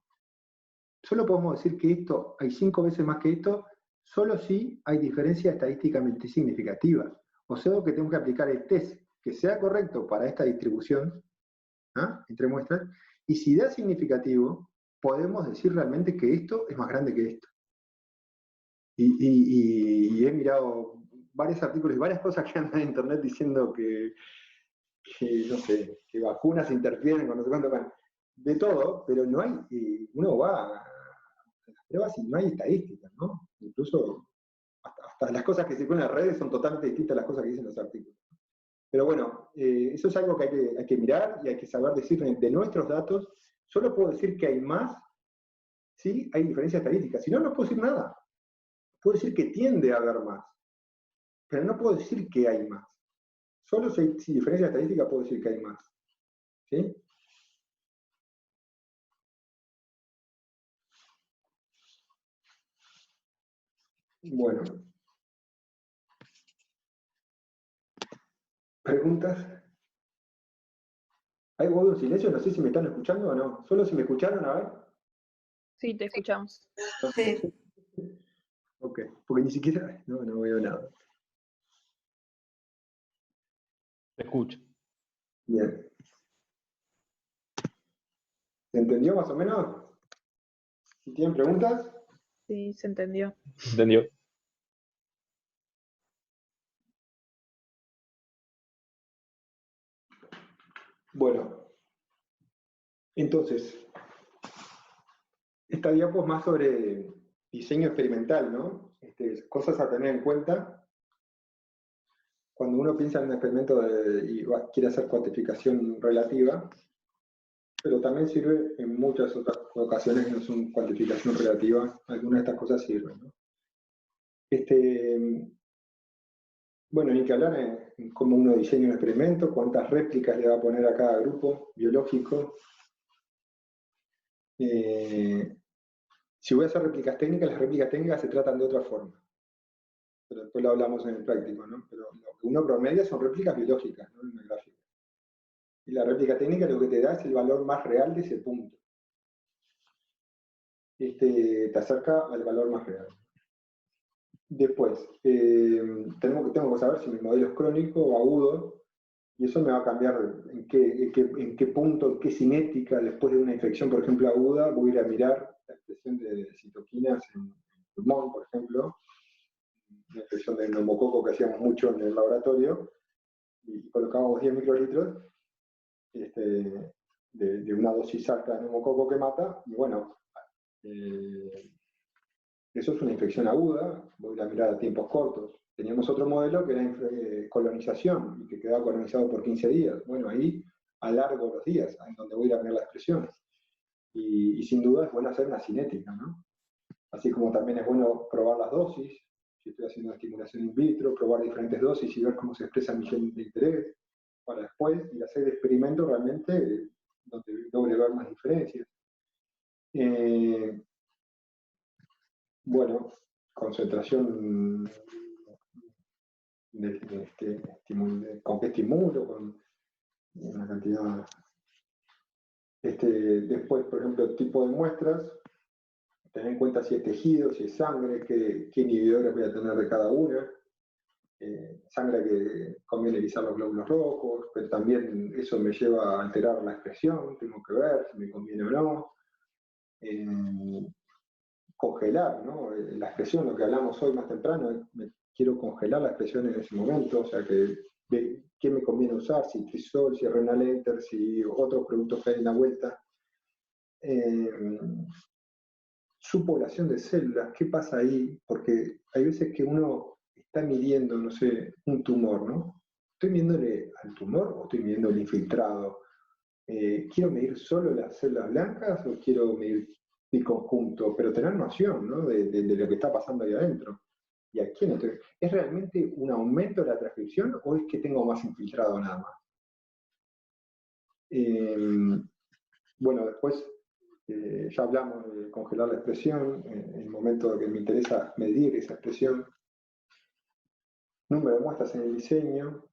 solo podemos decir que esto hay 5 veces más que esto, solo si hay diferencias estadísticamente significativas. O sea que tenemos que aplicar el test que sea correcto para esta distribución, ¿ah? Entre muestras, y si da significativo, podemos decir realmente que esto es más grande que esto. Y he mirado varios artículos y varias cosas que andan en internet diciendo que no sé, que vacunas interfieren con no sé cuánto, de todo, pero no hay, uno va a las pruebas y no hay estadísticas, ¿no? Incluso hasta las cosas que circulan en las redes son totalmente distintas a las cosas que dicen los artículos. Pero bueno, eso es algo que hay que mirar y hay que saber decir de nuestros datos. Solo puedo decir que hay más si hay diferencias estadísticas. Si no, no puedo decir nada. Puedo decir que tiende a haber más, pero no puedo decir que hay más. Solo si hay diferencia estadística puedo decir que hay más. ¿Sí? Bueno. ¿Preguntas? ¿Hay huevo en silencio? No sé si me están escuchando o no. ¿Solo si me escucharon? A ver. Sí, te escuchamos. Sí. Ok, porque ni siquiera... No veo nada. Te escucho. Bien. ¿Se entendió más o menos? Si tienen preguntas. Sí, se entendió. ¿Entendió? Bueno. Entonces, esta diapo es más sobre diseño experimental, ¿no? Cosas a tener en cuenta cuando uno piensa en un experimento y quiere hacer cuantificación relativa, pero también sirve en muchas otras ocasiones que no son cuantificación relativa. Algunas de estas cosas sirven, ¿no? Bueno, hay que hablar en cómo uno diseña un experimento, cuántas réplicas le va a poner a cada grupo biológico. Si voy a hacer réplicas técnicas, las réplicas técnicas se tratan de otra forma. Pero después lo hablamos en el práctico, ¿no? Pero lo que uno promedia son réplicas biológicas, no en una gráfica. Y la réplica técnica lo que te da es el valor más real de ese punto. Te acerca al valor más real. Después, tengo que saber si mi modelo es crónico o agudo, y eso me va a cambiar en qué punto, en qué cinética, después de una infección, por ejemplo, aguda, voy a ir a mirar la expresión de citoquinas en el pulmón, por ejemplo, una infección de neumococo que hacíamos mucho en el laboratorio, y colocábamos 10 microlitros de una dosis alta de neumococo que mata, y bueno, eso es una infección aguda, voy a mirar a tiempos cortos. Teníamos otro modelo que era colonización, y que quedaba colonizado por 15 días. Bueno, ahí alargo los días, en donde voy a mirar las expresiones. Y sin duda es bueno hacer una cinética, ¿no? Así como también es bueno probar las dosis. si estoy haciendo una estimulación in vitro, probar diferentes dosis y ver cómo se expresa mi gen de interés, para después ir a hacer experimentos realmente donde logre ver más diferencias. Bueno, concentración con qué estimulo, con una cantidad. Después, por ejemplo, tipo de muestras, tener en cuenta si es tejido, si es sangre, qué inhibidores voy a tener de cada una. Sangre que conviene lisar los glóbulos rojos, pero también eso me lleva a alterar la expresión, tengo que ver si me conviene o no. Congelar, ¿no? La expresión, lo que hablamos hoy más temprano, quiero congelar la expresión en ese momento, o sea, qué me conviene usar, si Trisol, si Renal Enter, si otros productos que hay en la vuelta. Su población de células, ¿qué pasa ahí? Porque hay veces que uno está midiendo, no sé, un tumor, ¿no? ¿Estoy midiéndole al tumor o estoy midiendo el infiltrado? ¿Quiero medir solo las células blancas o quiero medir el conjunto? Pero tener noción, ¿no? de lo que está pasando ahí adentro. ¿Y a quién estoy? ¿Es realmente un aumento de la transcripción o es que tengo más infiltrado nada más? Bueno, después ya hablamos de congelar la expresión, en el momento que me interesa medir esa expresión. Número de muestras en el diseño,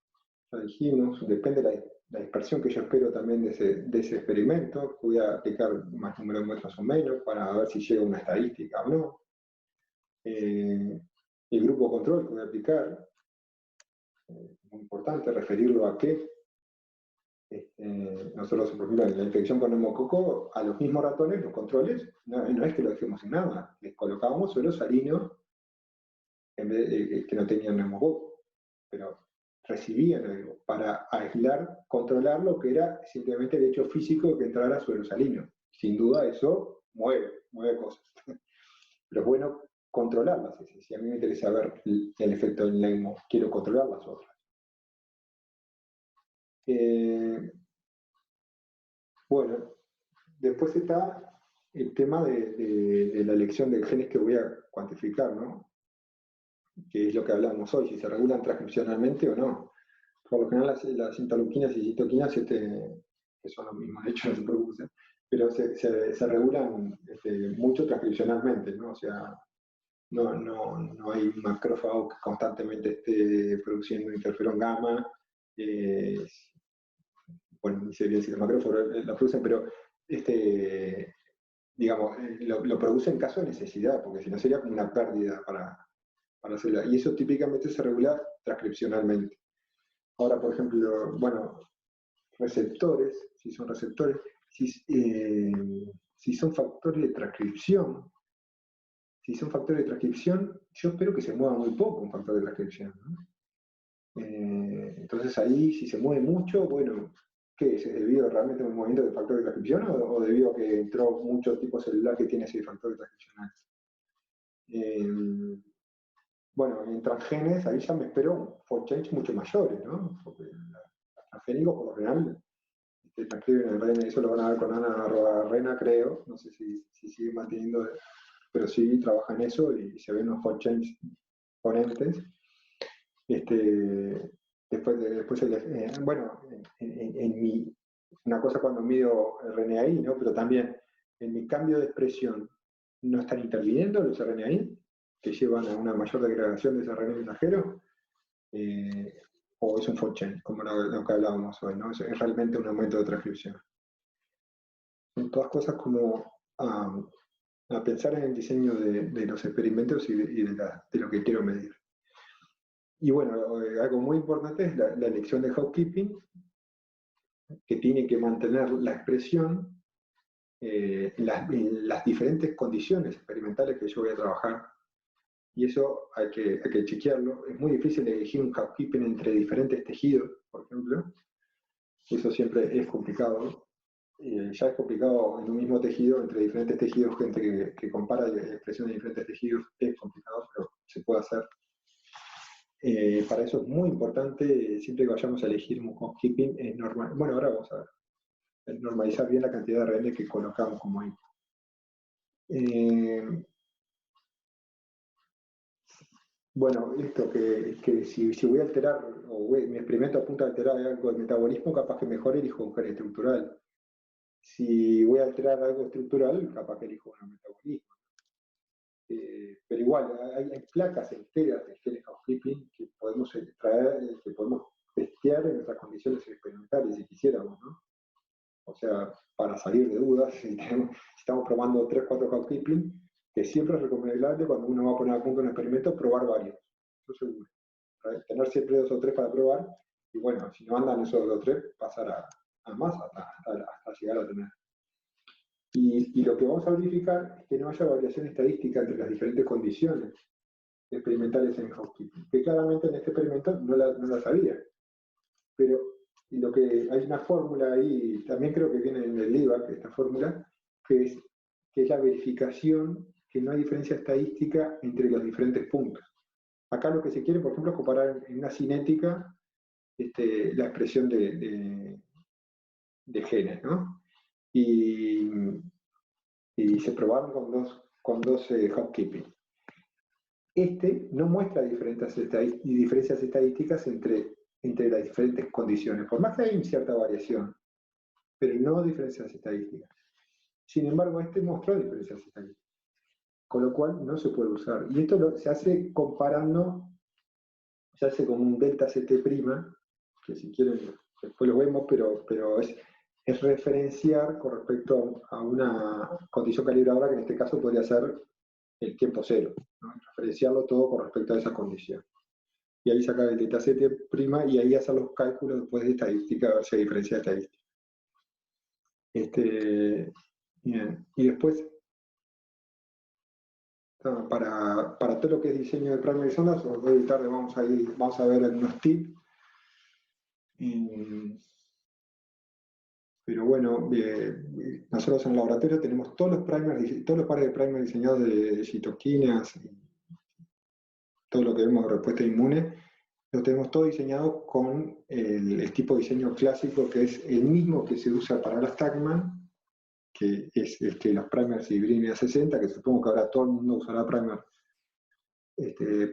ya dijimos, depende de la dispersión que yo espero también de ese experimento. Voy a aplicar más número de muestras o menos para ver si llega a una estadística o no. El grupo control que voy a aplicar, muy importante, referirlo a qué. Nosotros, por ejemplo, en la infección con neumococo, a los mismos ratones, los controles, no es que lo dejemos sin nada, les colocábamos suelo salino en vez de que no tenían neumococo, pero recibían algo para aislar, controlar lo que era simplemente el hecho físico de que entrara suelo salino. Sin duda eso mueve cosas. Pero es bueno controlarlas. Si a mí me interesa ver el efecto del neumo, quiero controlar las otras. Bueno, después está el tema de la elección de genes que voy a cuantificar, ¿no? Que es lo que hablamos hoy, si se regulan transcripcionalmente o no. Por lo general las interleuquinas y citoquinas, que son los mismos, de hecho no se producen, pero se regulan mucho transcripcionalmente, ¿no? O sea, no hay un macrófago que constantemente esté produciendo interferón gamma. Bueno, ni sé bien si los macrófagos lo producen, pero digamos, lo produce en caso de necesidad, porque si no sería como una pérdida para la célula. Y eso típicamente se regula transcripcionalmente. Ahora, por ejemplo, bueno, receptores, si son receptores, si son factores de transcripción, yo espero que se mueva muy poco un factor de transcripción, ¿no? Entonces ahí, si se mueve mucho, bueno, ¿qué es? ¿Es debido realmente a un movimiento de factor de transcripción o debido a que entró mucho tipo celular que tiene ese factor de transcripción? Bueno, en transgenes, ahí ya me espero fold change mucho mayores, ¿no? Porque los transgénicos, por lo general, transcriben en RNA, eso lo van a ver con Ana-Rena, creo, no sé si sigue manteniendo, pero sí trabaja en eso y se ven los fold change ponentes. Después bueno, una cosa cuando mido RNAi, ¿no? Pero también en mi cambio de expresión, ¿no están interviniendo los RNAi que llevan a una mayor degradación de ese RNA mensajero? ¿O es un fold change, como lo que hablábamos hoy, ¿no? Es realmente un aumento de transcripción. Son todas cosas como a pensar en el diseño de los experimentos y de lo que quiero medir. Y bueno, algo muy importante es la elección de housekeeping, que tiene que mantener la expresión en las diferentes condiciones experimentales que yo voy a trabajar. Y eso hay que chequearlo. Es muy difícil elegir un housekeeping entre diferentes tejidos, por ejemplo. Eso siempre es complicado. Ya es complicado en un mismo tejido, entre diferentes tejidos, gente que compara la expresión de diferentes tejidos, es complicado, pero se puede hacer. Para eso es muy importante, siempre que vayamos a elegir un housekeeping, es normal. Bueno, ahora vamos a ver, normalizar bien la cantidad de RN que colocamos como input. Bueno, esto que si voy a alterar, mi experimento apunta a alterar algo del metabolismo, capaz que mejor elijo un gen estructural. Si voy a alterar algo estructural, capaz que elijo un metabolismo. Pero igual, hay placas enteras de genes housekeeping que podemos extraer, que podemos testear en nuestras condiciones experimentales si quisiéramos, ¿no? O sea, para salir de dudas, si estamos probando 3, 4 housekeeping, que siempre es recomendable cuando uno va a poner a punto un experimento, probar varios. Eso seguro. Tener siempre 2 o 3 para probar, y bueno, si no andan esos 2 o 3, pasar a más hasta llegar a tener. Y lo que vamos a verificar es que no haya variación estadística entre las diferentes condiciones experimentales en housekeeping, que claramente en este experimento no la sabía. Pero lo que hay una fórmula ahí, también creo que viene en el IVAC, esta fórmula, que es la verificación que no hay diferencia estadística entre los diferentes puntos. Acá lo que se quiere, por ejemplo, es comparar en una cinética la expresión de genes, ¿no? Y se probaron con dos housekeeping. No muestra diferencias estadísticas entre las diferentes condiciones, por más que hay cierta variación, pero no diferencias estadísticas. Sin embargo, mostró diferencias estadísticas, con lo cual no se puede usar. Y esto se hace comparando, se hace como un delta CT', que si quieren después lo vemos, pero es referenciar con respecto a una condición calibradora que en este caso podría ser el tiempo cero, ¿no? Referenciarlo todo con respecto a esa condición. Y ahí sacar el delta CT' y ahí hacer los cálculos después de estadística, a ver si hay diferencia de estadística. Bien. Y después, para todo lo que es diseño de primary zonas, hoy tarde vamos a ver algunos tips. Pero bueno, nosotros en el laboratorio tenemos todos los pares de primers diseñados de citoquinas, todo lo que vemos de respuesta inmune, lo tenemos todo diseñado con el tipo de diseño clásico, que es el mismo que se usa para las Tacman, que es los primers Hibrini A60, que supongo que ahora todo el mundo usará primer 3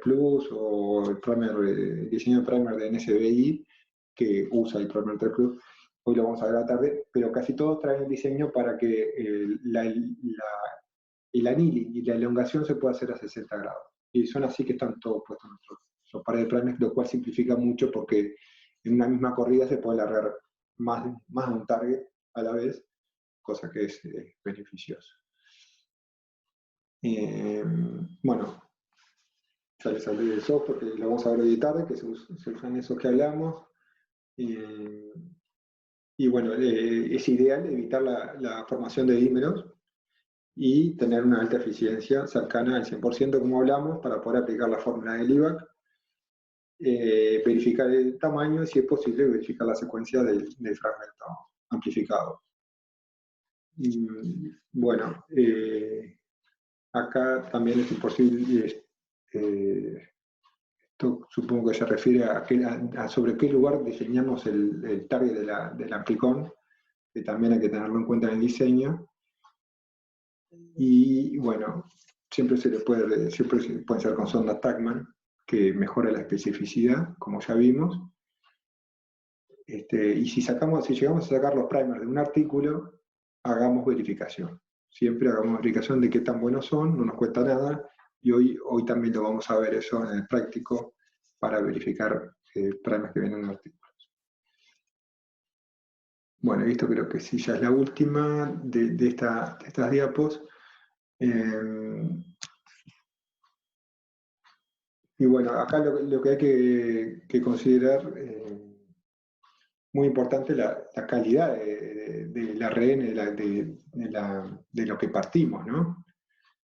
Plus o el diseño de primer de NSBI, que usa el primer 3 Plus. Hoy lo vamos a ver a la tarde, pero casi todos traen el diseño para que el annealing y la elongación se pueda hacer a 60 grados. Y son así que están todos puestos nuestros pares de primers, lo cual simplifica mucho porque en una misma corrida se puede largar más de un target a la vez, cosa que es beneficioso. Bueno, ya les hablé del software, que lo vamos a ver hoy de tarde, que se usan esos que hablamos. Y bueno, es ideal evitar la formación de dímeros y tener una alta eficiencia cercana al 100%, como hablamos, para poder aplicar la fórmula del IVAC, verificar el tamaño y, si es posible, verificar la secuencia del fragmento amplificado. Bueno, acá también es imposible, esto supongo que se refiere a sobre qué lugar diseñamos el target del amplicón, que también hay que tenerlo en cuenta en el diseño. Y bueno, siempre puede ser con sonda Tacman, que mejora la especificidad, como ya vimos. Y si llegamos a sacar los primers de un artículo, hagamos verificación. Siempre hagamos verificación de qué tan buenos son, no nos cuesta nada, y hoy también lo vamos a ver eso en el práctico para verificar primers que vienen en artículos. Bueno, esto creo que sí ya es la última de estas diapos. Y bueno, acá lo que hay que considerar, muy importante, la calidad del ARN, de lo que partimos, ¿no?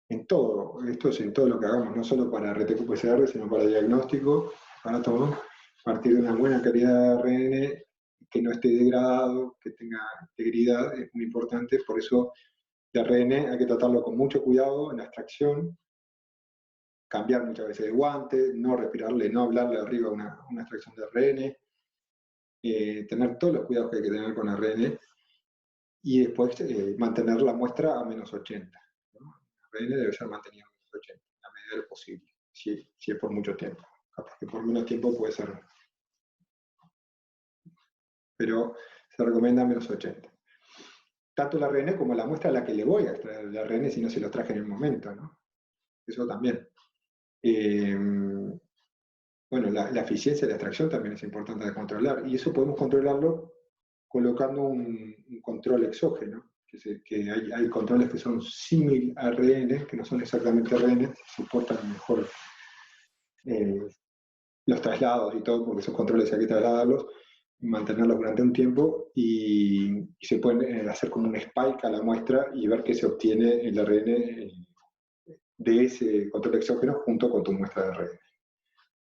Esto es en todo lo que hagamos, no solo para RT-qPCR, sino para diagnóstico, para todo. Partir de una buena calidad de ARN, que no esté degradado, que tenga integridad, es muy importante. Por eso el ARN hay que tratarlo con mucho cuidado en la extracción, cambiar muchas veces de guante, no respirarle, no hablarle arriba una extracción de ARN, tener todos los cuidados que hay que tener con ARN, y después mantener la muestra a -80. ¿No? El ARN debe ser mantenido a -80, a medida de lo posible. si es por mucho tiempo. Capaz que por menos tiempo puede ser. Pero se recomienda menos 80. Tanto el ARN como la muestra a la que le voy a extraer el ARN si no se lo traje en el momento, ¿no? Eso también. Bueno, la eficiencia de la extracción también es importante de controlar, y eso podemos controlarlo colocando un control exógeno, que hay controles que son símil a ARN, que no son exactamente ARN, soportan mejor los traslados y todo, porque esos controles hay que trasladarlos, mantenerlos durante un tiempo, y se pueden hacer como un spike a la muestra y ver que se obtiene el ARN de ese control exógeno junto con tu muestra de ARN.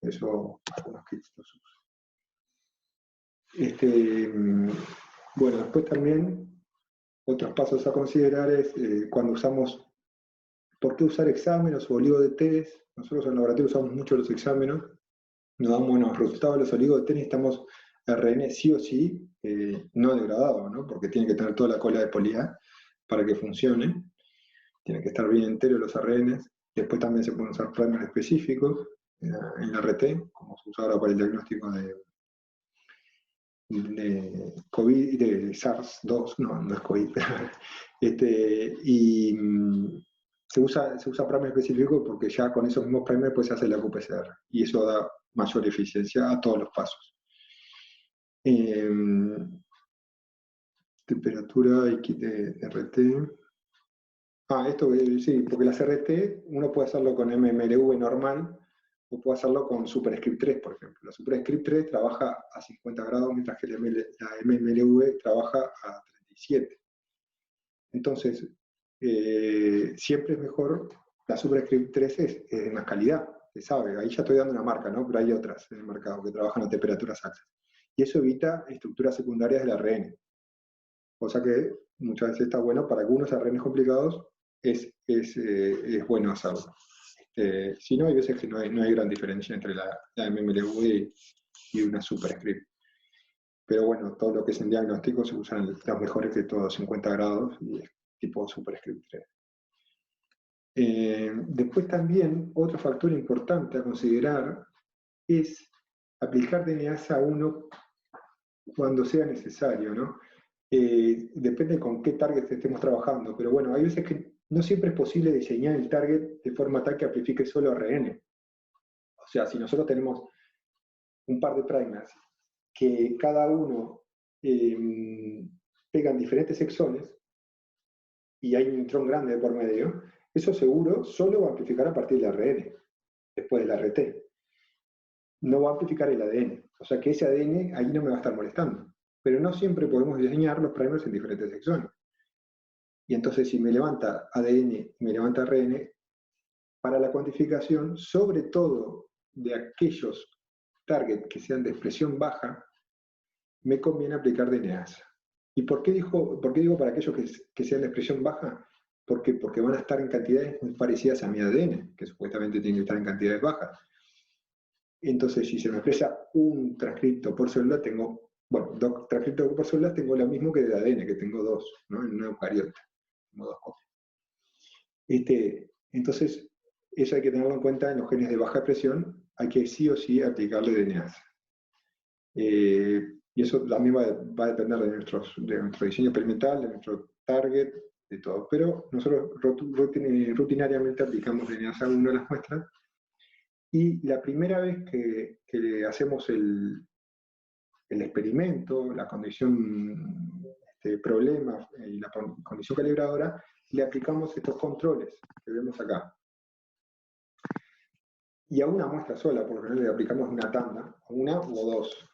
Eso, algunos kits los uso. Bueno, después también, otros pasos a considerar es cuando usamos, ¿por qué usar exámenes o oligos de test? Nosotros en el laboratorio usamos mucho los exámenes, nos dan buenos resultados. Los oligos de test necesitamos ARN sí o sí, no degradado, ¿no? Porque tiene que tener toda la cola de poli-A para que funcione. Tienen que estar bien enteros los ARNs. Después también se pueden usar primers específicos en la RT, como se usa ahora para el diagnóstico de COVID, de SARS-2, no es COVID, y se usa primer específico porque ya con esos mismos primers pues se hace la qPCR, y eso da mayor eficiencia a todos los pasos. Temperatura y kit de RT. Esto sí, porque las RT uno puede hacerlo con MMLV normal, o puedo hacerlo con Superscript 3, por ejemplo. La Superscript 3 trabaja a 50 grados, mientras que la MMLV trabaja a 37. Entonces, siempre es mejor, la Superscript 3 es de más calidad, se sabe. Ahí ya estoy dando una marca, ¿no? Pero hay otras en el mercado que trabajan a temperaturas altas. Y eso evita estructuras secundarias del ARN. Cosa que muchas veces está bueno para algunos ARN complicados, es bueno hacerlo. Si no, hay veces que no hay gran diferencia entre la MMLV y una Superscript. Pero bueno, todo lo que es en diagnóstico se usan los mejores que todos, 50 grados, y es tipo Superscript 3. Después también, otro factor importante a considerar es aplicar DNAsa 1 cuando sea necesario, ¿no? Depende con qué target estemos trabajando, pero bueno, hay veces que no siempre es posible diseñar el target de forma tal que amplifique solo ARN. O sea, si nosotros tenemos un par de primers que cada uno pegan diferentes exones y hay un intrón grande de por medio, eso seguro solo va a amplificar a partir del ARN, después del RT. No va a amplificar el ADN. O sea que ese ADN ahí no me va a estar molestando. Pero no siempre podemos diseñar los primers en diferentes exones. Y entonces si me levanta ADN y me levanta ARN, para la cuantificación, sobre todo de aquellos targets que sean de expresión baja, me conviene aplicar DNAsa. ¿Y por qué digo para aquellos que sean de expresión baja? Porque van a estar en cantidades muy parecidas a mi ADN, que supuestamente tiene que estar en cantidades bajas. Entonces, si se me expresa un transcripto por célula, tengo, bueno, 2 transcriptos por célula, tengo lo mismo que de ADN, que tengo 2, ¿no? En una eucariota. Tengo 2 copias. Entonces, eso hay que tenerlo en cuenta en los genes de baja expresión, hay que sí o sí aplicarle DNAsa. Y eso también va a depender de nuestro diseño experimental, de nuestro target, de todo. Pero nosotros rutinariamente aplicamos DNAsa a 1 de las muestras, y la primera vez que hacemos el experimento, la condición problema y la condición calibradora, le aplicamos estos controles que vemos acá. Y a una muestra sola, por lo general le aplicamos una tanda, una o 2.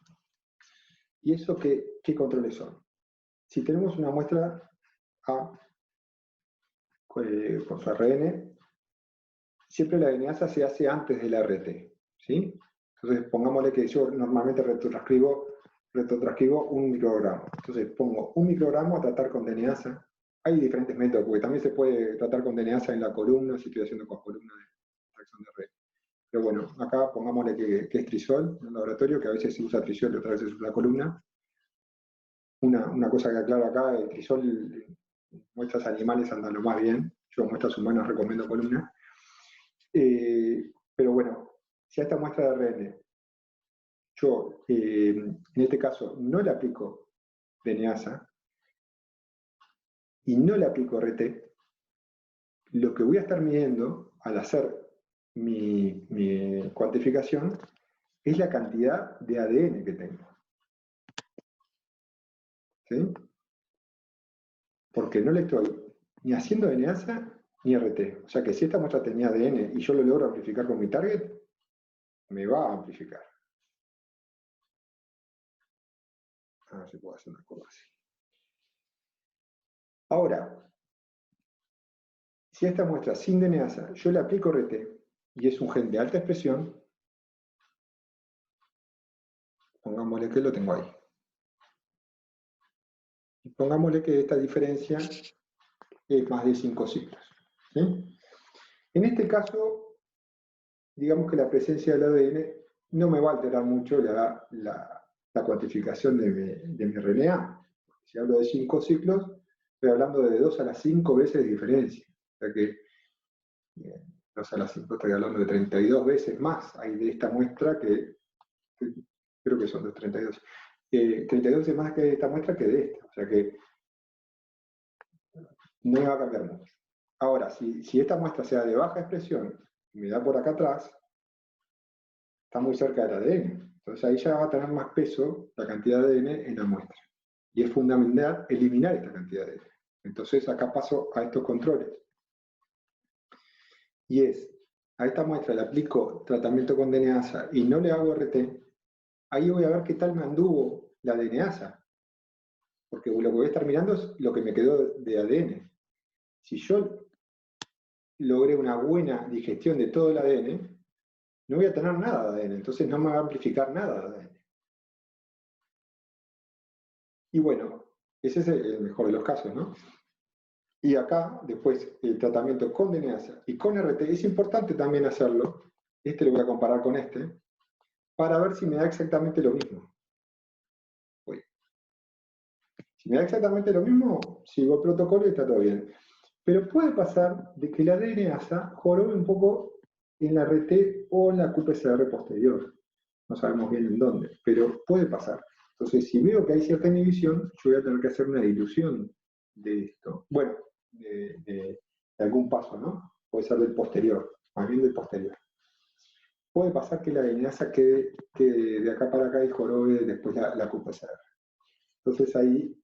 ¿Y eso qué controles son? Si tenemos una muestra A con su ARN, siempre la DNAsa se hace antes del RT, ¿sí? Entonces pongámosle que yo normalmente retrotranscribo 1 microgramo. Entonces pongo 1 microgramo a tratar con DNAsa. Hay diferentes métodos, porque también se puede tratar con DNAsa en la columna, si estoy haciendo con columna de extracción de red. Pero bueno, acá pongámosle que es trisol en el laboratorio, que a veces se usa trisol y otras veces se usa columna. Una cosa que aclaro acá, el trisol en muestras animales anda lo más bien. Yo en muestras humanas recomiendo columna. Pero bueno, si a esta muestra de ARN yo, en este caso, no le aplico DNASA y no le aplico RT, lo que voy a estar midiendo al hacer mi cuantificación es la cantidad de ADN que tengo. ¿Sí? Porque no le estoy ni haciendo DNASA ni RT. O sea que si esta muestra tenía ADN y yo lo logro amplificar con mi target, me va a amplificar. A ver si puedo hacer una cosa así. Ahora, si a esta muestra sin DNASA yo le aplico RT y es un gen de alta expresión, pongámosle que lo tengo ahí. Y pongámosle que esta diferencia es más de 5 ciclos. ¿Sí? En este caso, digamos que la presencia del ADN no me va a alterar mucho la cuantificación de mi RNA. Si hablo de 5 ciclos, estoy hablando de 2 a las 5 veces de diferencia. O sea que 2 a las 5 estoy hablando de 32 veces más hay de esta muestra que creo que son de 32. 32 veces más que de esta muestra que de esta. O sea que no me va a cambiar mucho. Ahora, si esta muestra sea de baja expresión y me da por acá atrás, está muy cerca del ADN. Entonces ahí ya va a tener más peso la cantidad de ADN en la muestra. Y es fundamental eliminar esta cantidad de ADN. Entonces acá paso a estos controles. Y es, a esta muestra le aplico tratamiento con DNASA y no le hago RT, ahí voy a ver qué tal me anduvo la DNASA. Porque lo que voy a estar mirando es lo que me quedó de ADN. Si yo logré una buena digestión de todo el ADN, no voy a tener nada de ADN, entonces no me va a amplificar nada de ADN. Y bueno, ese es el mejor de los casos, ¿no? Y acá, después, el tratamiento con DNASA y con RT, es importante también hacerlo, este lo voy a comparar con este, para ver si me da exactamente lo mismo. Si me da exactamente lo mismo, sigo el protocolo y está todo bien. Pero puede pasar de que la DNASA jorobe un poco en la RT o en la qPCR posterior. No sabemos bien en dónde, pero puede pasar. Entonces, si veo que hay cierta inhibición, yo voy a tener que hacer una dilución de esto. Bueno, de algún paso, ¿no? Puede ser del posterior, más bien del posterior. Puede pasar que la DNASA quede de acá para acá y jorobe después la qPCR. Entonces ahí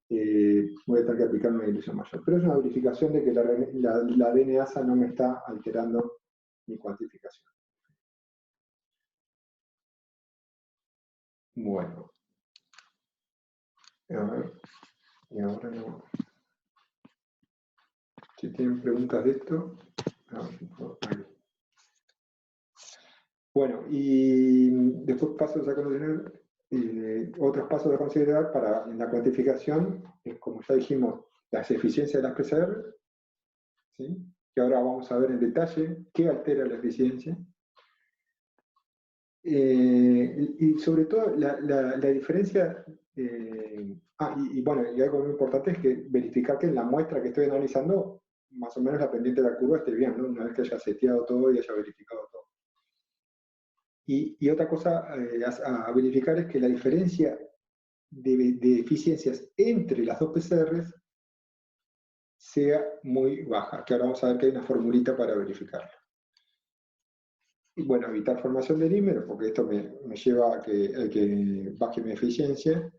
voy a tener que aplicar una dilución mayor. Pero es una verificación de que la DNASA no me está alterando mi cuantificación. Bueno. A ver. Y ahora no. Si tienen preguntas de esto. Ahí. Bueno, y después pasos a considerar. Otros pasos a considerar en la cuantificación es, como ya dijimos, las eficiencias de las PCR, ¿sí? Que ahora vamos a ver en detalle qué altera la eficiencia. Y sobre todo la diferencia, bueno, y algo muy importante es que verificar que en la muestra que estoy analizando, más o menos la pendiente de la curva esté bien, ¿no? Una vez que haya seteado todo y haya verificado todo. Y otra cosa a verificar es que la diferencia de eficiencias entre las dos PCRs sea muy baja, que ahora vamos a ver que hay una formulita para verificarlo. Y bueno, evitar formación de dímeros, porque esto me lleva a que baje mi eficiencia,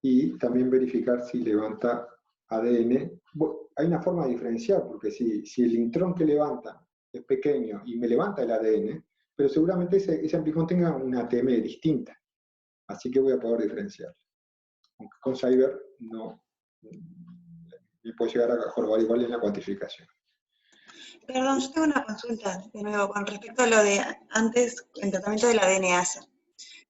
y también verificar si levanta ADN. Bueno, hay una forma de diferenciar, porque si el intrón que levanta es pequeño y me levanta el ADN, pero seguramente ese amplicón tenga una ATM distinta, así que voy a poder diferenciar. Aunque con Cyber no me puede llegar a jorobar igual en la cuantificación. Perdón, yo tengo una consulta, de nuevo, con respecto a lo de antes, el tratamiento de la DNASA.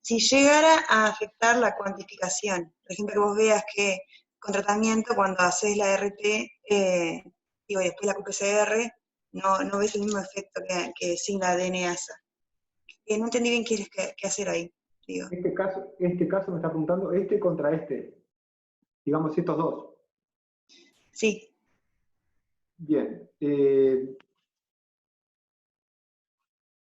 Si llegara a afectar la cuantificación, por ejemplo, que vos veas que con tratamiento, cuando haces la RT, y después la qPCR, no ves el mismo efecto que sin la DNASA. No entendí bien qué hacer ahí. Digo. Este caso me está preguntando este contra este. Digamos estos dos. Sí. Bien.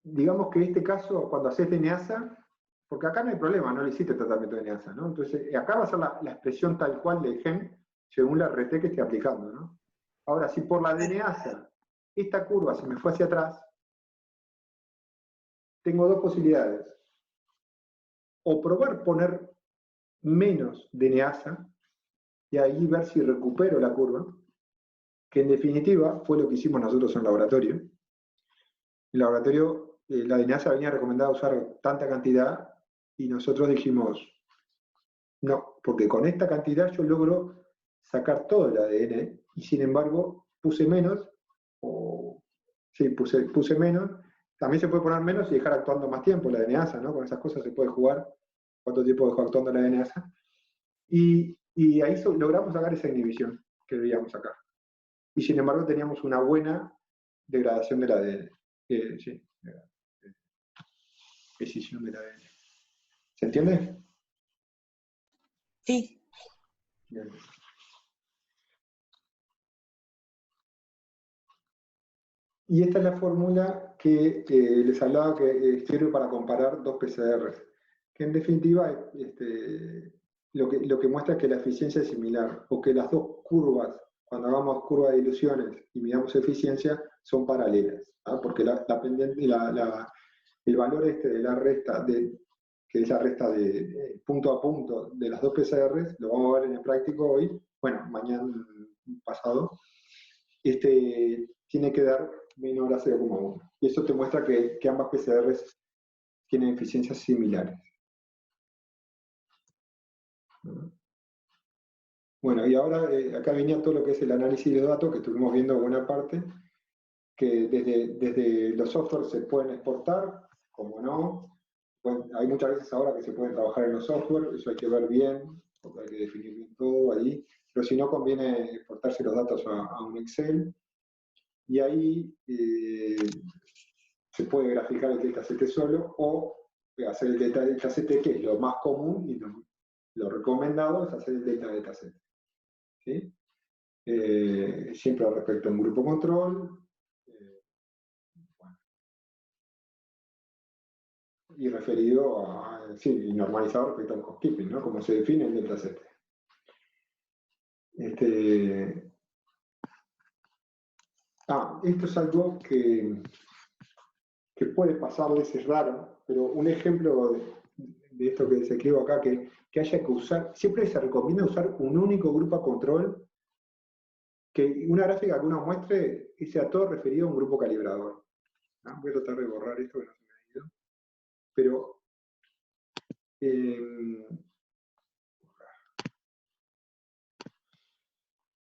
digamos que en este caso, cuando haces DNASA, porque acá no hay problema, no le hiciste tratamiento de DNASA, ¿no? Entonces, acá va a ser la expresión tal cual del gen según la RT que esté aplicando, ¿no? Ahora, si por la DNASA esta curva se me fue hacia atrás, tengo dos posibilidades. O probar poner menos DNASA y ahí ver si recupero la curva, que en definitiva fue lo que hicimos nosotros en el laboratorio. En el laboratorio, la DNASA venía recomendada usar tanta cantidad y nosotros dijimos, no, porque con esta cantidad yo logro sacar todo el ADN y sin embargo puse menos, sí, puse menos. También se puede poner menos y dejar actuando más tiempo la DNASA, ¿no? Con esas cosas se puede jugar cuánto tiempo dejó actuando la DNASA. Y ahí logramos sacar esa inhibición que veíamos acá. Y sin embargo teníamos una buena degradación del ADN. Sí, escisión del ADN. ¿Se entiende? Sí. Bien. Y esta es la fórmula que les hablaba que sirve para comparar dos PCRs, que en definitiva lo que muestra es que la eficiencia es similar, o que las dos curvas, cuando hagamos curva de diluciones y midamos eficiencia, son paralelas, ¿ah? Porque el valor de la resta, que es la resta de punto a punto de las dos PCRs, lo vamos a ver en el práctico hoy, bueno, mañana, pasado, tiene que dar menor a 0,1. Y eso te muestra que ambas PCRs tienen eficiencias similares. Bueno, y ahora acá venía todo lo que es el análisis de datos, que estuvimos viendo buena parte, que desde los softwares se pueden exportar, como no. Bueno, hay muchas veces ahora que se pueden trabajar en los softwares, eso hay que ver bien, porque hay que definir bien todo ahí, pero si no conviene exportarse los datos a un Excel. Y ahí se puede graficar el dataset solo o hacer el dataset, que es lo más común y lo recomendado es hacer el dataset. ¿Sí? Siempre respecto a un grupo control. Bueno. Y referido a, sí, y normalizado respecto a un housekeeping, ¿no? Como se define el dataset. Esto es algo que puede pasar a veces raro, pero un ejemplo de esto que se escribo acá, que haya que usar, siempre se recomienda usar un único grupo a control, que una gráfica que uno muestre sea todo referido a un grupo calibrador. Voy a tratar de borrar esto que no se me ha ido. Pero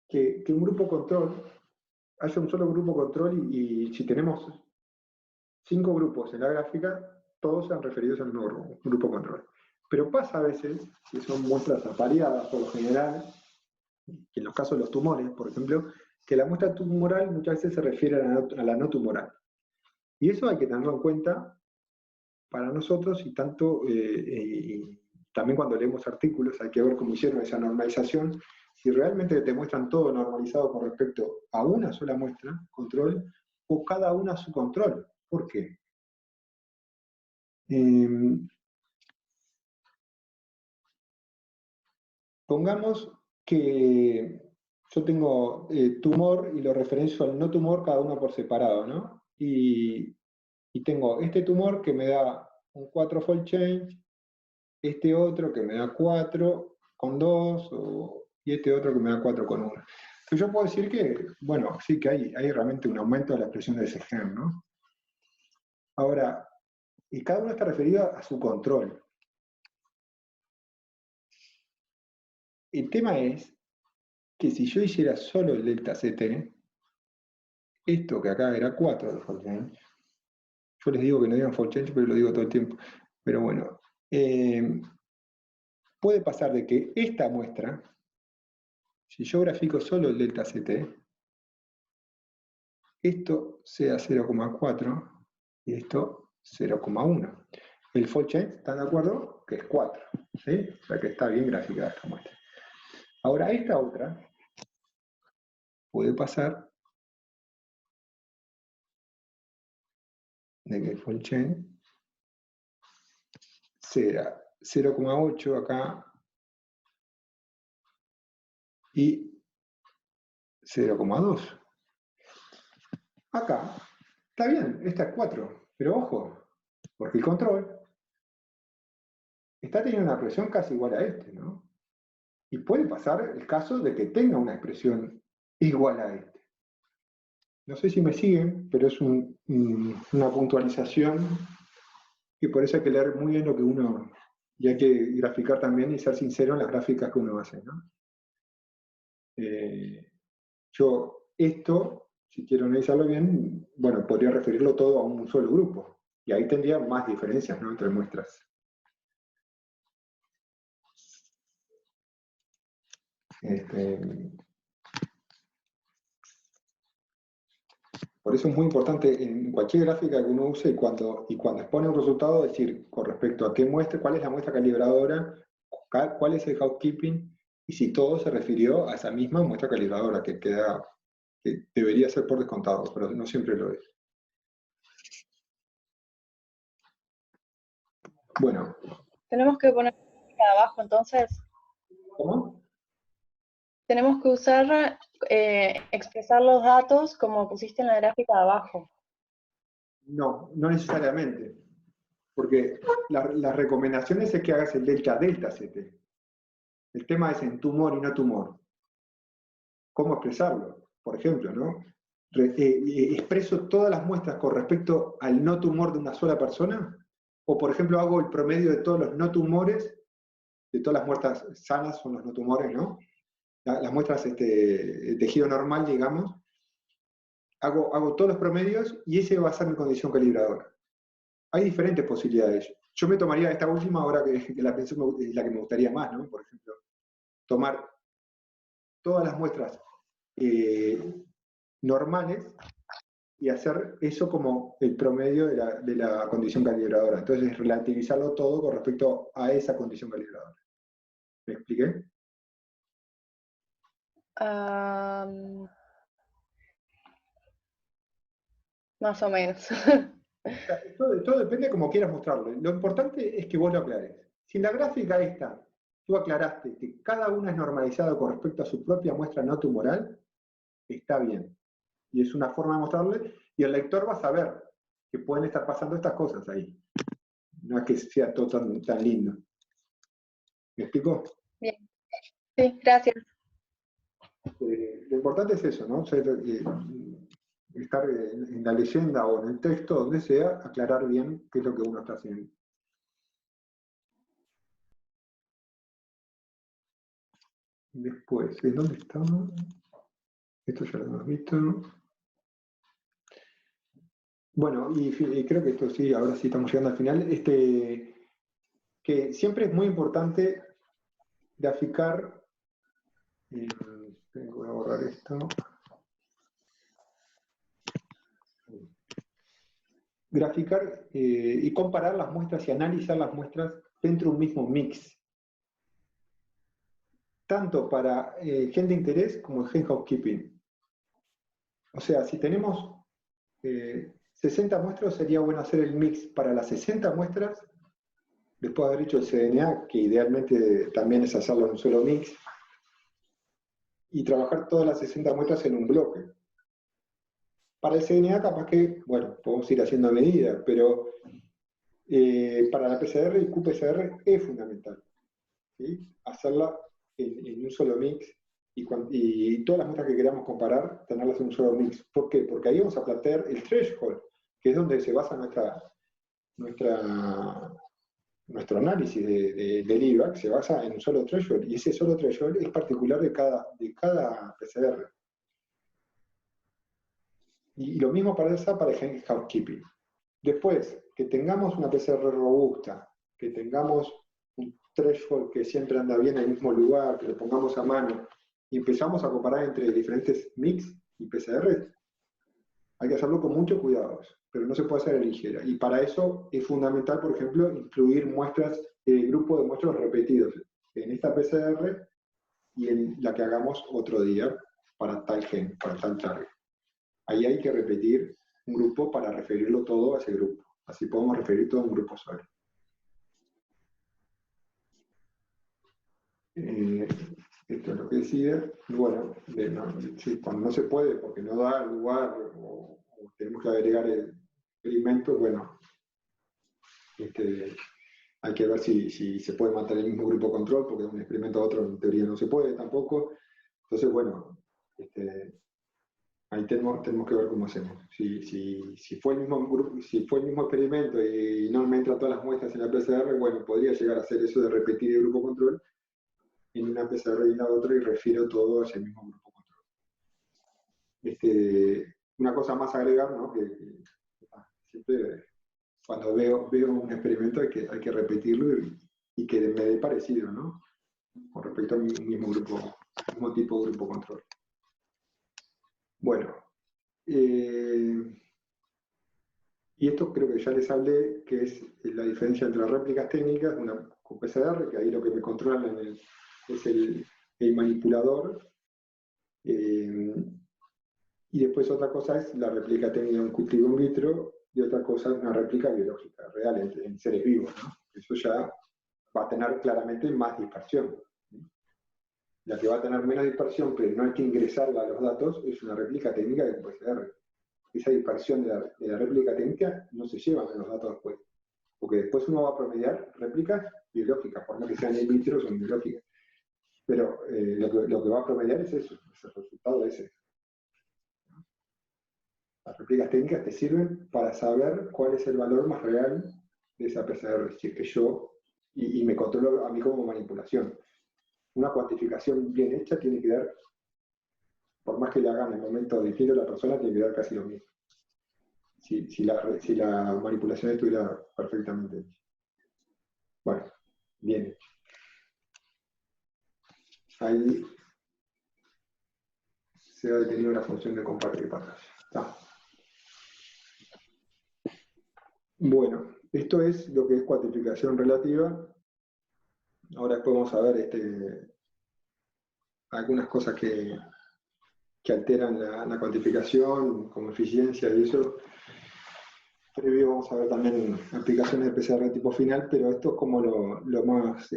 que un grupo control, haya un solo grupo control y si tenemos 5 grupos en la gráfica, todos sean referidos al mismo grupo control. Pero pasa a veces, que son muestras apareadas por lo general, en los casos de los tumores, por ejemplo, que la muestra tumoral muchas veces se refiere a la no tumoral. Y eso hay que tenerlo en cuenta para nosotros y tanto, también cuando leemos artículos hay que ver cómo hicieron esa normalización, si realmente te muestran todo normalizado con respecto a una sola muestra, control, o cada una a su control. ¿Por qué? Pongamos que yo tengo tumor y lo referencio al no tumor cada uno por separado, ¿no? Y tengo este tumor que me da un 4 fold change, este otro que me da 4 con 2, y este otro que me da 4 con 1. Entonces yo puedo decir que, bueno, sí que hay realmente un aumento de la expresión de ese gen, ¿no? Ahora, y cada uno está referido a su control. El tema es que si yo hiciera solo el delta CT, esto que acá era 4 de fold change, yo les digo que no digan fold change, pero lo digo todo el tiempo, pero bueno, puede pasar de que esta muestra, si yo grafico solo el delta CT, esto sea 0,4 y esto 0,1. El fold change, ¿están de acuerdo? Que es 4, ¿sí? O sea que está bien graficada esta muestra. Ahora esta otra puede pasar de que full chain, será 0,8 acá y 0,2. Acá, está bien, esta es 4, pero ojo, porque el control está teniendo una presión casi igual a este, ¿no? Y puede pasar el caso de que tenga una expresión igual a este. No sé si me siguen, pero es una puntualización que por eso hay que leer muy bien lo que uno, y hay que graficar también y ser sincero en las gráficas que uno hace, ¿no? Yo esto, si quiero analizarlo bien, bueno, podría referirlo todo a un solo grupo, y ahí tendría más diferencias, ¿no?, entre muestras. Por eso es muy importante en cualquier gráfica que uno use y cuando expone un resultado, decir con respecto a qué muestra, cuál es la muestra calibradora, cuál es el housekeeping, y si todo se refirió a esa misma muestra calibradora, que debería ser por descontado, pero no siempre lo es. Bueno. Tenemos que poner abajo, entonces. ¿Cómo? Tenemos que usar, expresar los datos como pusiste en la gráfica de abajo. No, no necesariamente. Porque las recomendaciones es que hagas el delta-delta CT. El tema es en tumor y no tumor. ¿Cómo expresarlo? Por ejemplo, ¿no? ¿Expreso todas las muestras con respecto al no tumor de una sola persona? O, por ejemplo, hago el promedio de todos los no tumores, de todas las muestras sanas son los no tumores, ¿no? Las muestras tejido normal, digamos. Hago todos los promedios y ese va a ser mi condición calibradora. Hay diferentes posibilidades. Yo me tomaría esta última, ahora que la pensé, es la que me gustaría más, ¿no? Por ejemplo, tomar todas las muestras normales y hacer eso como el promedio de la condición calibradora. Entonces, relativizarlo todo con respecto a esa condición calibradora. ¿Me expliqué? Más o menos. Todo depende de cómo quieras mostrarlo. Lo importante es que vos lo aclares. Si en la gráfica esta tú aclaraste que cada una es normalizada con respecto a su propia muestra no tumoral, está bien. Y es una forma de mostrarle, y el lector va a saber que pueden estar pasando estas cosas ahí. No es que sea todo tan lindo. ¿Me explico? Bien. Sí, gracias. Lo importante es eso, ¿no? Estar en la leyenda o en el texto, donde sea, aclarar bien qué es lo que uno está haciendo. Después, ¿en dónde estamos? Esto ya lo hemos visto. Bueno, y creo que esto sí, ahora sí estamos llegando al final. Que siempre es muy importante graficar. Voy a borrar esto. Graficar y comparar las muestras y analizar las muestras dentro de un mismo mix. Tanto para el gen de interés como el gen housekeeping. O sea, si tenemos 60 muestras, sería bueno hacer el mix para las 60 muestras, después de haber hecho el CDNA, que idealmente también es hacerlo en un solo mix, y trabajar todas las 60 muestras en un bloque. Para el CDNA capaz que, bueno, podemos ir haciendo a medida, pero para la PCR y qPCR es fundamental, ¿sí? Hacerla en un solo mix y todas las muestras que queramos comparar, tenerlas en un solo mix. ¿Por qué? Porque ahí vamos a plantear el threshold, que es donde se basa nuestro análisis del IVAC, se basa en un solo threshold, y ese solo threshold es particular de cada PCR. Y lo mismo pasa para el gen housekeeping. Después, que tengamos una PCR robusta, que tengamos un threshold que siempre anda bien en el mismo lugar, que lo pongamos a mano, y empezamos a comparar entre diferentes mix y PCR, hay que hacerlo con mucho cuidado, pero no se puede hacer a la ligera. Y para eso es fundamental, por ejemplo, incluir muestras, grupo de muestras repetidos en esta PCR y en la que hagamos otro día para tal gen, para tal target. Ahí hay que repetir un grupo para referirlo todo a ese grupo. Así podemos referir todo a un grupo solo. Esto es lo que decía. Bueno, cuando no se puede porque no da lugar o tenemos que agregar experimentos, bueno, hay que ver si se puede mantener el mismo grupo control, porque de un experimento a otro en teoría no se puede tampoco. Entonces, bueno, ahí tenemos que ver cómo hacemos. Si fue el mismo grupo, si fue el mismo experimento y no me entran todas las muestras en la PCR, bueno, podría llegar a hacer eso de repetir el grupo control en una PCR y en la otra y refiero todo a ese mismo grupo control. Una cosa más a agregar, ¿no? Que siempre cuando veo un experimento hay que repetirlo y que me dé parecido, ¿no? Con respecto al mismo tipo de grupo control. Bueno, y esto creo que ya les hablé, que es la diferencia entre las réplicas técnicas, una QPCR, que ahí lo que me controlan es el manipulador, y después otra cosa es la réplica técnica de un cultivo in vitro, y otra cosa es una réplica biológica, real, en seres vivos, ¿no? Eso ya va a tener claramente más dispersión. La que va a tener menos dispersión, pero no hay que ingresarla a los datos, es una réplica técnica de PCR. Esa dispersión de la réplica técnica no se lleva en los datos después. Porque después uno va a promediar réplicas biológicas, por más que sean in vitro, son biológicas. Pero lo que va a promediar es eso, es el resultado de ese. Las réplicas técnicas te sirven para saber cuál es el valor más real de esa PCR, si es que yo, y me controlo a mí como manipulación. Una cuantificación bien hecha tiene que dar, por más que la haga en el momento distinto, la persona tiene que dar casi lo mismo. Si la manipulación estuviera perfectamente hecha. Bueno, bien hecho. Ahí se ha detenido la función de compartir pantalla. Está. Bueno, esto es lo que es cuantificación relativa. Ahora después vamos a ver algunas cosas que alteran la cuantificación, como eficiencia y eso. Previo vamos a ver también aplicaciones de PCR de tipo final, pero esto es como lo más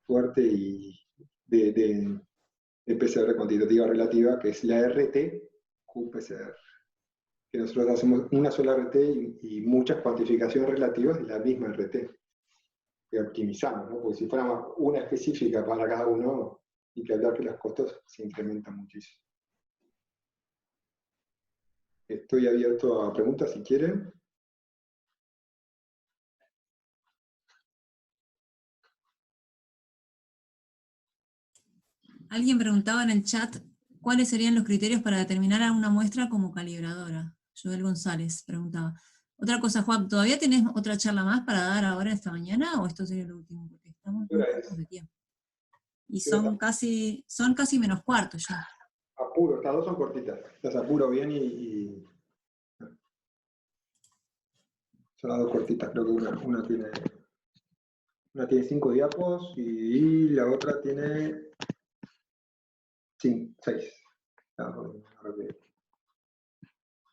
fuerte y de PCR cuantitativa relativa, que es la RT-qPCR. Que nosotros hacemos una sola RT y muchas cuantificaciones relativas de la misma RT. Que optimizamos, ¿no? Porque si fuéramos una específica para cada uno, y que hablar que los costos se incrementan muchísimo. Estoy abierto a preguntas si quieren. Alguien preguntaba en el chat cuáles serían los criterios para determinar a una muestra como calibradora. Joel González preguntaba. Otra cosa, Juan, ¿todavía tenés otra charla más para dar ahora esta mañana o esto sería lo último? Porque estamos muy cortos de tiempo. Y son casi -15 ya. Apuro, estas dos son cortitas. Las apuro bien y son las dos cortitas. Creo que una tiene 5 diapos y la otra tiene 6.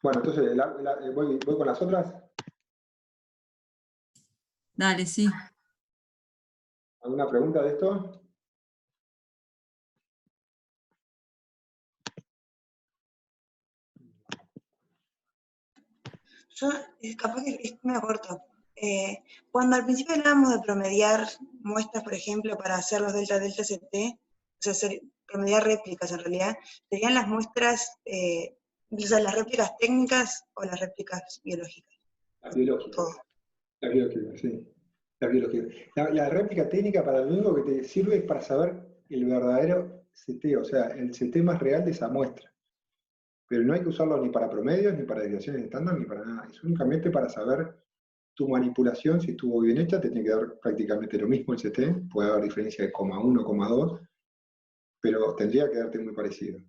Bueno, entonces voy con las otras. Dale, sí. ¿Alguna pregunta de esto? Yo, capaz que esto me acorto. Cuando al principio hablábamos de promediar muestras, por ejemplo, para hacer los delta-delta CT, o sea, promediar réplicas en realidad, ¿serían las muestras, o sea, las réplicas técnicas o las réplicas biológicas? Las biológicas. Las biológicas, sí. Las biológicas. La réplica técnica para lo único que te sirve es para saber el verdadero CT, o sea, el CT más real de esa muestra. Pero no hay que usarlo ni para promedios, ni para desviaciones estándar, ni para nada. Es únicamente para saber tu manipulación, si estuvo bien hecha, te tiene que dar prácticamente lo mismo el CT, puede haber diferencia de 0,1, 0,2, pero tendría que darte muy parecido.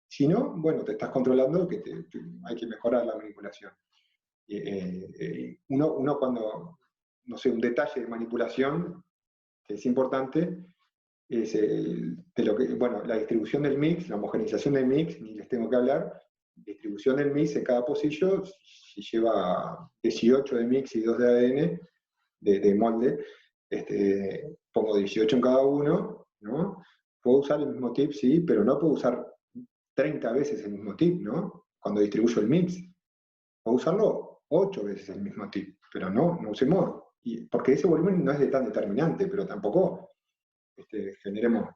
Si no, bueno, te estás controlando que hay que mejorar la manipulación. Uno cuando, no sé, un detalle de manipulación que es importante, es la distribución del mix, la homogeneización del mix, ni les tengo que hablar, distribución del mix en cada pocillo, si lleva 18 de mix y 2 de ADN, de molde, pongo 18 en cada uno, ¿no? Puedo usar el mismo tip, sí, pero no puedo usar 30 veces el mismo tip, ¿no? Cuando distribuyo el mix. Puedo usarlo 8 veces el mismo tip, pero no usemos, porque ese volumen no es de tan determinante, pero tampoco generemos,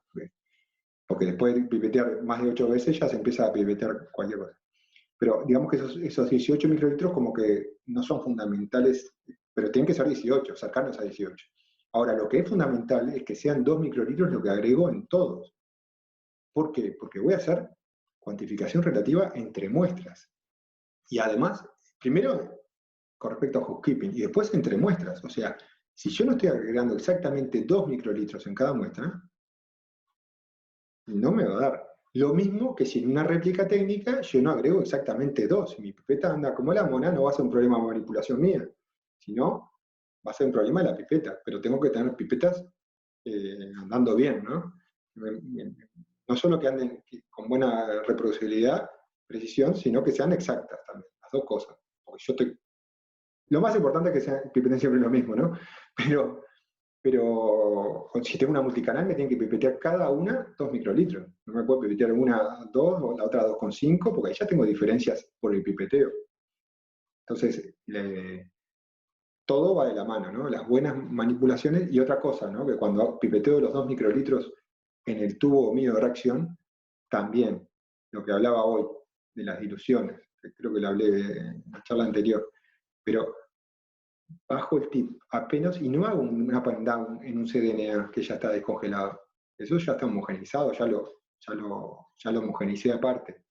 porque después de pipetear más de 8 veces ya se empieza a pipetear cualquier cosa. Pero digamos que esos 18 microlitros como que no son fundamentales, pero tienen que ser 18, cercanos a 18. Ahora, lo que es fundamental es que sean 2 microlitros lo que agrego en todos. ¿Por qué? Porque voy a hacer cuantificación relativa entre muestras. Y además, primero con respecto a housekeeping, y después entre muestras. O sea, si yo no estoy agregando exactamente 2 microlitros en cada muestra, no me va a dar. Lo mismo que si en una réplica técnica yo no agrego exactamente 2. Si mi pipeta anda como la mona, no va a ser un problema de manipulación mía. Si no, va a ser un problema de la pipeta. Pero tengo que tener pipetas andando bien, ¿no? No solo que anden con buena reproducibilidad, precisión, sino que sean exactas también. Las dos cosas. Porque yo estoy... Lo más importante es que sean pipeten siempre lo mismo, ¿no? Pero si tengo una multicanal me tienen que pipetear cada una 2 microlitros. No me puedo pipetear una 2 o la otra 2,5 porque ahí ya tengo diferencias por el pipeteo. Entonces, todo va de la mano, ¿no? Las buenas manipulaciones y otra cosa, ¿no? Que cuando pipeteo los 2 microlitros en el tubo mío de reacción, también, lo que hablaba hoy de las diluciones, que creo que lo hablé en la charla anterior, pero bajo el tip apenas y no hago un up and down en un cDNA que ya está descongelado. Eso ya está homogeneizado, ya lo homogeneicé aparte.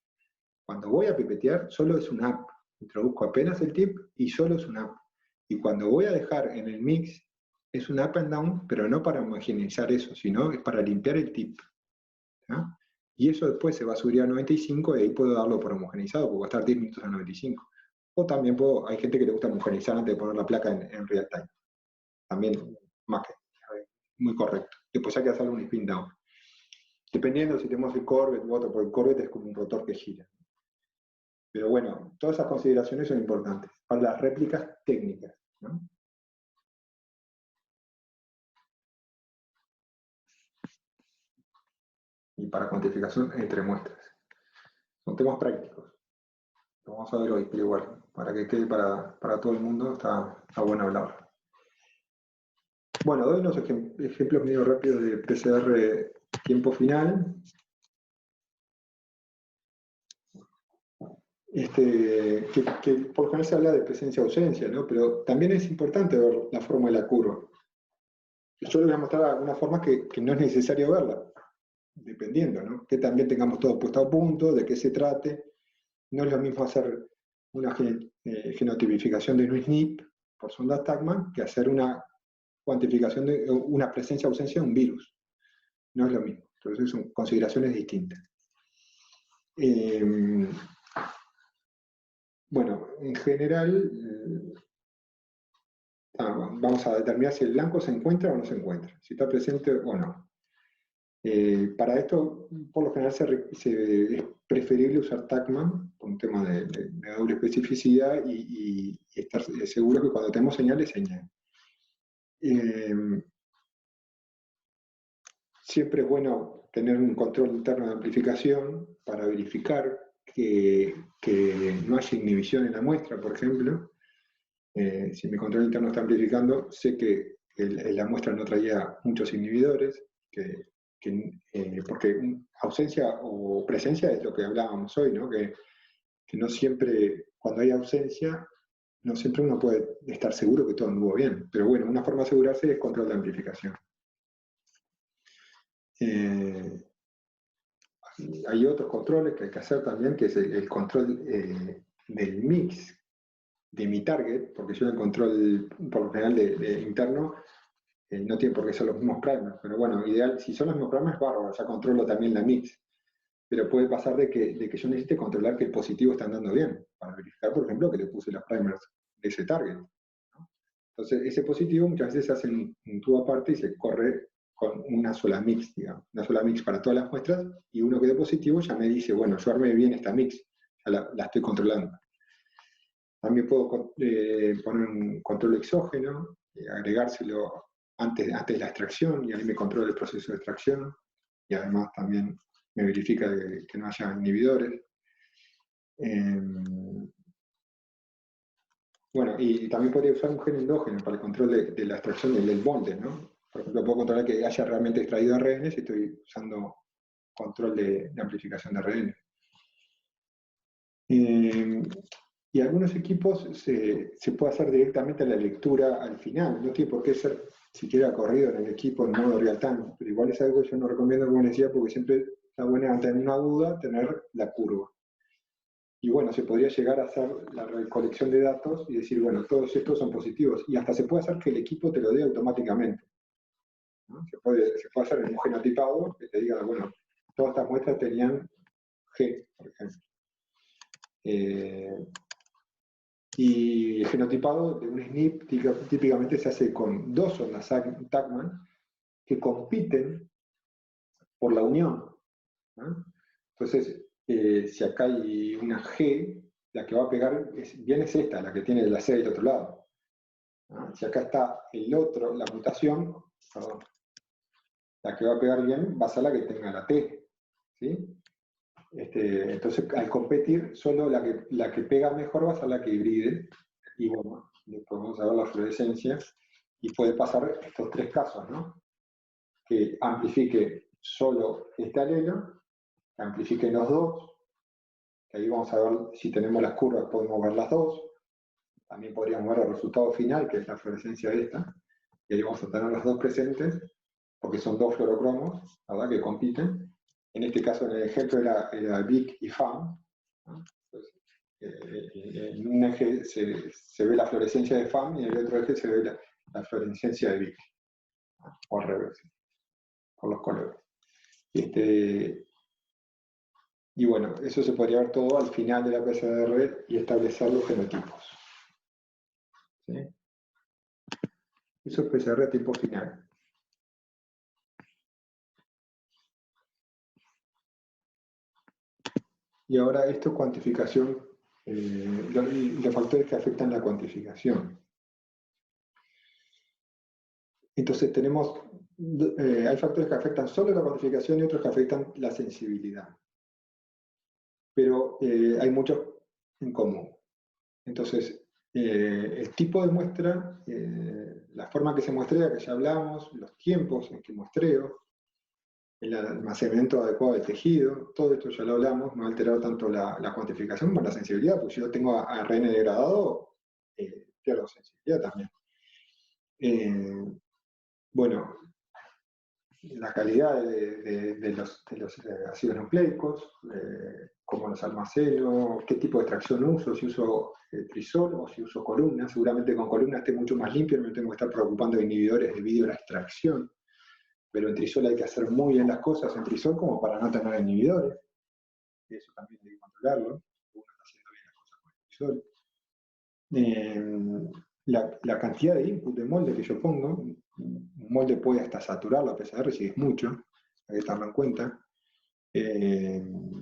Cuando voy a pipetear, solo es un up. Introduzco apenas el tip y solo es un up. Y cuando voy a dejar en el mix, es un up and down, pero no para homogeneizar eso, sino es para limpiar el tip. ¿No? Y eso después se va a subir a 95 y ahí puedo darlo por homogeneizado, porque va a estar 10 minutos a 95. O también hay gente que le gusta homogeneizar antes de poner la placa en real time. También, más que, muy correcto. Después hay que hacerle un spin down. Dependiendo si tenemos el Corvette u otro, porque el Corvette es como un rotor que gira. Pero bueno, todas esas consideraciones son importantes para las réplicas técnicas, ¿no? Y para cuantificación entre muestras. Son temas prácticos. Lo vamos a ver hoy, pero igual, para que quede para todo el mundo, está bueno hablarlo. Bueno, doy unos ejemplos medio rápidos de PCR tiempo final. Que por lo general se habla de presencia-ausencia, ¿no? Pero también es importante ver la forma de la curva. Yo les voy a mostrar algunas formas que no es necesario verla, dependiendo, ¿no? Que también tengamos todo puesto a punto, de qué se trate. No es lo mismo hacer una genotipificación de un SNP por sonda Stackman que hacer una cuantificación de una presencia-ausencia de un virus. No es lo mismo. Entonces son consideraciones distintas. Bueno, en general, vamos a determinar si el blanco se encuentra o no se encuentra, si está presente o no. Para esto, por lo general, es preferible usar Stackman, por un tema de doble especificidad y estar seguro que cuando tenemos señales, señal. Siempre es bueno tener un control interno de amplificación para verificar que no haya inhibición en la muestra, por ejemplo. Si mi control interno está amplificando, sé que la muestra no traía muchos inhibidores, porque ausencia o presencia es lo que hablábamos hoy, ¿no? Que no siempre, cuando hay ausencia, no siempre uno puede estar seguro que todo anduvo bien. Pero bueno, una forma de asegurarse es control de amplificación. Hay otros controles que hay que hacer también, que es el control del mix de mi target, porque yo el control por lo general de interno no tiene por qué ser los mismos primers, pero bueno, ideal, si son los mismos primers, bárbaro, ya controlo también la mix. Pero puede pasar de que yo necesite controlar que el positivo está andando bien, para verificar, por ejemplo, que le puse los primers de ese target, ¿no? Entonces, ese positivo muchas veces se hace un tubo aparte y se corre con una sola mix, digamos, una sola mix para todas las muestras, y uno que dé positivo ya me dice, bueno, yo armé bien esta mix, ya la estoy controlando. También puedo poner un control exógeno, agregárselo antes de la extracción, y ahí me controla el proceso de extracción, y además también me verifica que no haya inhibidores. Bueno, y también podría usar un gen endógeno para el control de la extracción del molde, ¿no? Por ejemplo, puedo controlar que haya realmente extraído ARN si estoy usando control de amplificación de ARN. Y algunos equipos se puede hacer directamente la lectura al final, no tiene por qué ser siquiera corrido en el equipo en modo real time, pero igual es algo que yo no recomiendo, como les decía, porque siempre está bueno ante una duda tener la curva. Y bueno, se podría llegar a hacer la recolección de datos y decir, bueno, todos estos son positivos, y hasta se puede hacer que el equipo te lo dé automáticamente, ¿no? Se puede hacer en un genotipado que te diga, bueno, todas estas muestras tenían G, por ejemplo. Y el genotipado de un SNP típicamente se hace con dos ondas Tachman que compiten por la unión, ¿no? Entonces, si acá hay una G, la que va a pegar bien es esta, la que tiene la C del otro lado, ¿no? Si acá está el otro, la mutación, perdón, la que va a pegar bien va a ser la que tenga la T, ¿sí? Entonces, al competir, solo la que pega mejor va a ser la que hibride, y bueno, después vamos a ver la fluorescencia, y puede pasar estos tres casos, ¿no? Que amplifique solo este alelo, que amplifique los dos, que ahí vamos a ver si tenemos las curvas, podemos ver las dos, también podríamos ver el resultado final, que es la fluorescencia esta, y ahí vamos a tener las dos presentes, porque son dos fluorocromos, ¿verdad?, que compiten. En este caso, en el ejemplo era Vic y FAM, ¿no? Entonces, en un eje se ve la fluorescencia de FAM y en el otro eje se ve la fluorescencia de Vic, ¿no? O al revés, por los colores. Y bueno, eso se podría ver todo al final de la PCR y establecer los genotipos, ¿sí? Eso es PCR a tiempo final. Y ahora esto es cuantificación, los factores que afectan la cuantificación. Entonces tenemos, hay factores que afectan solo la cuantificación y otros que afectan la sensibilidad. Pero hay muchos en común. Entonces, el tipo de muestra, la forma que se muestrea, que ya hablamos, los tiempos en que muestreo, el almacenamiento adecuado del tejido, todo esto ya lo hablamos, no ha alterado tanto la cuantificación como la sensibilidad, porque si yo tengo ARN degradado, pierdo sensibilidad también. Bueno, la calidad de los ácidos nucleicos, cómo los almaceno, qué tipo de extracción uso, si uso trisol o si uso columna. Seguramente con columna esté mucho más limpio, no me tengo que estar preocupando de inhibidores debido a la extracción. Pero en trisol hay que hacer muy bien las cosas en trisol como para no tener inhibidores. Eso también hay que controlarlo. Uno está haciendo bien las cosas con trisol. La cantidad de input de molde que yo pongo, un molde puede hasta saturar la PCR si es mucho, hay que tenerlo en cuenta.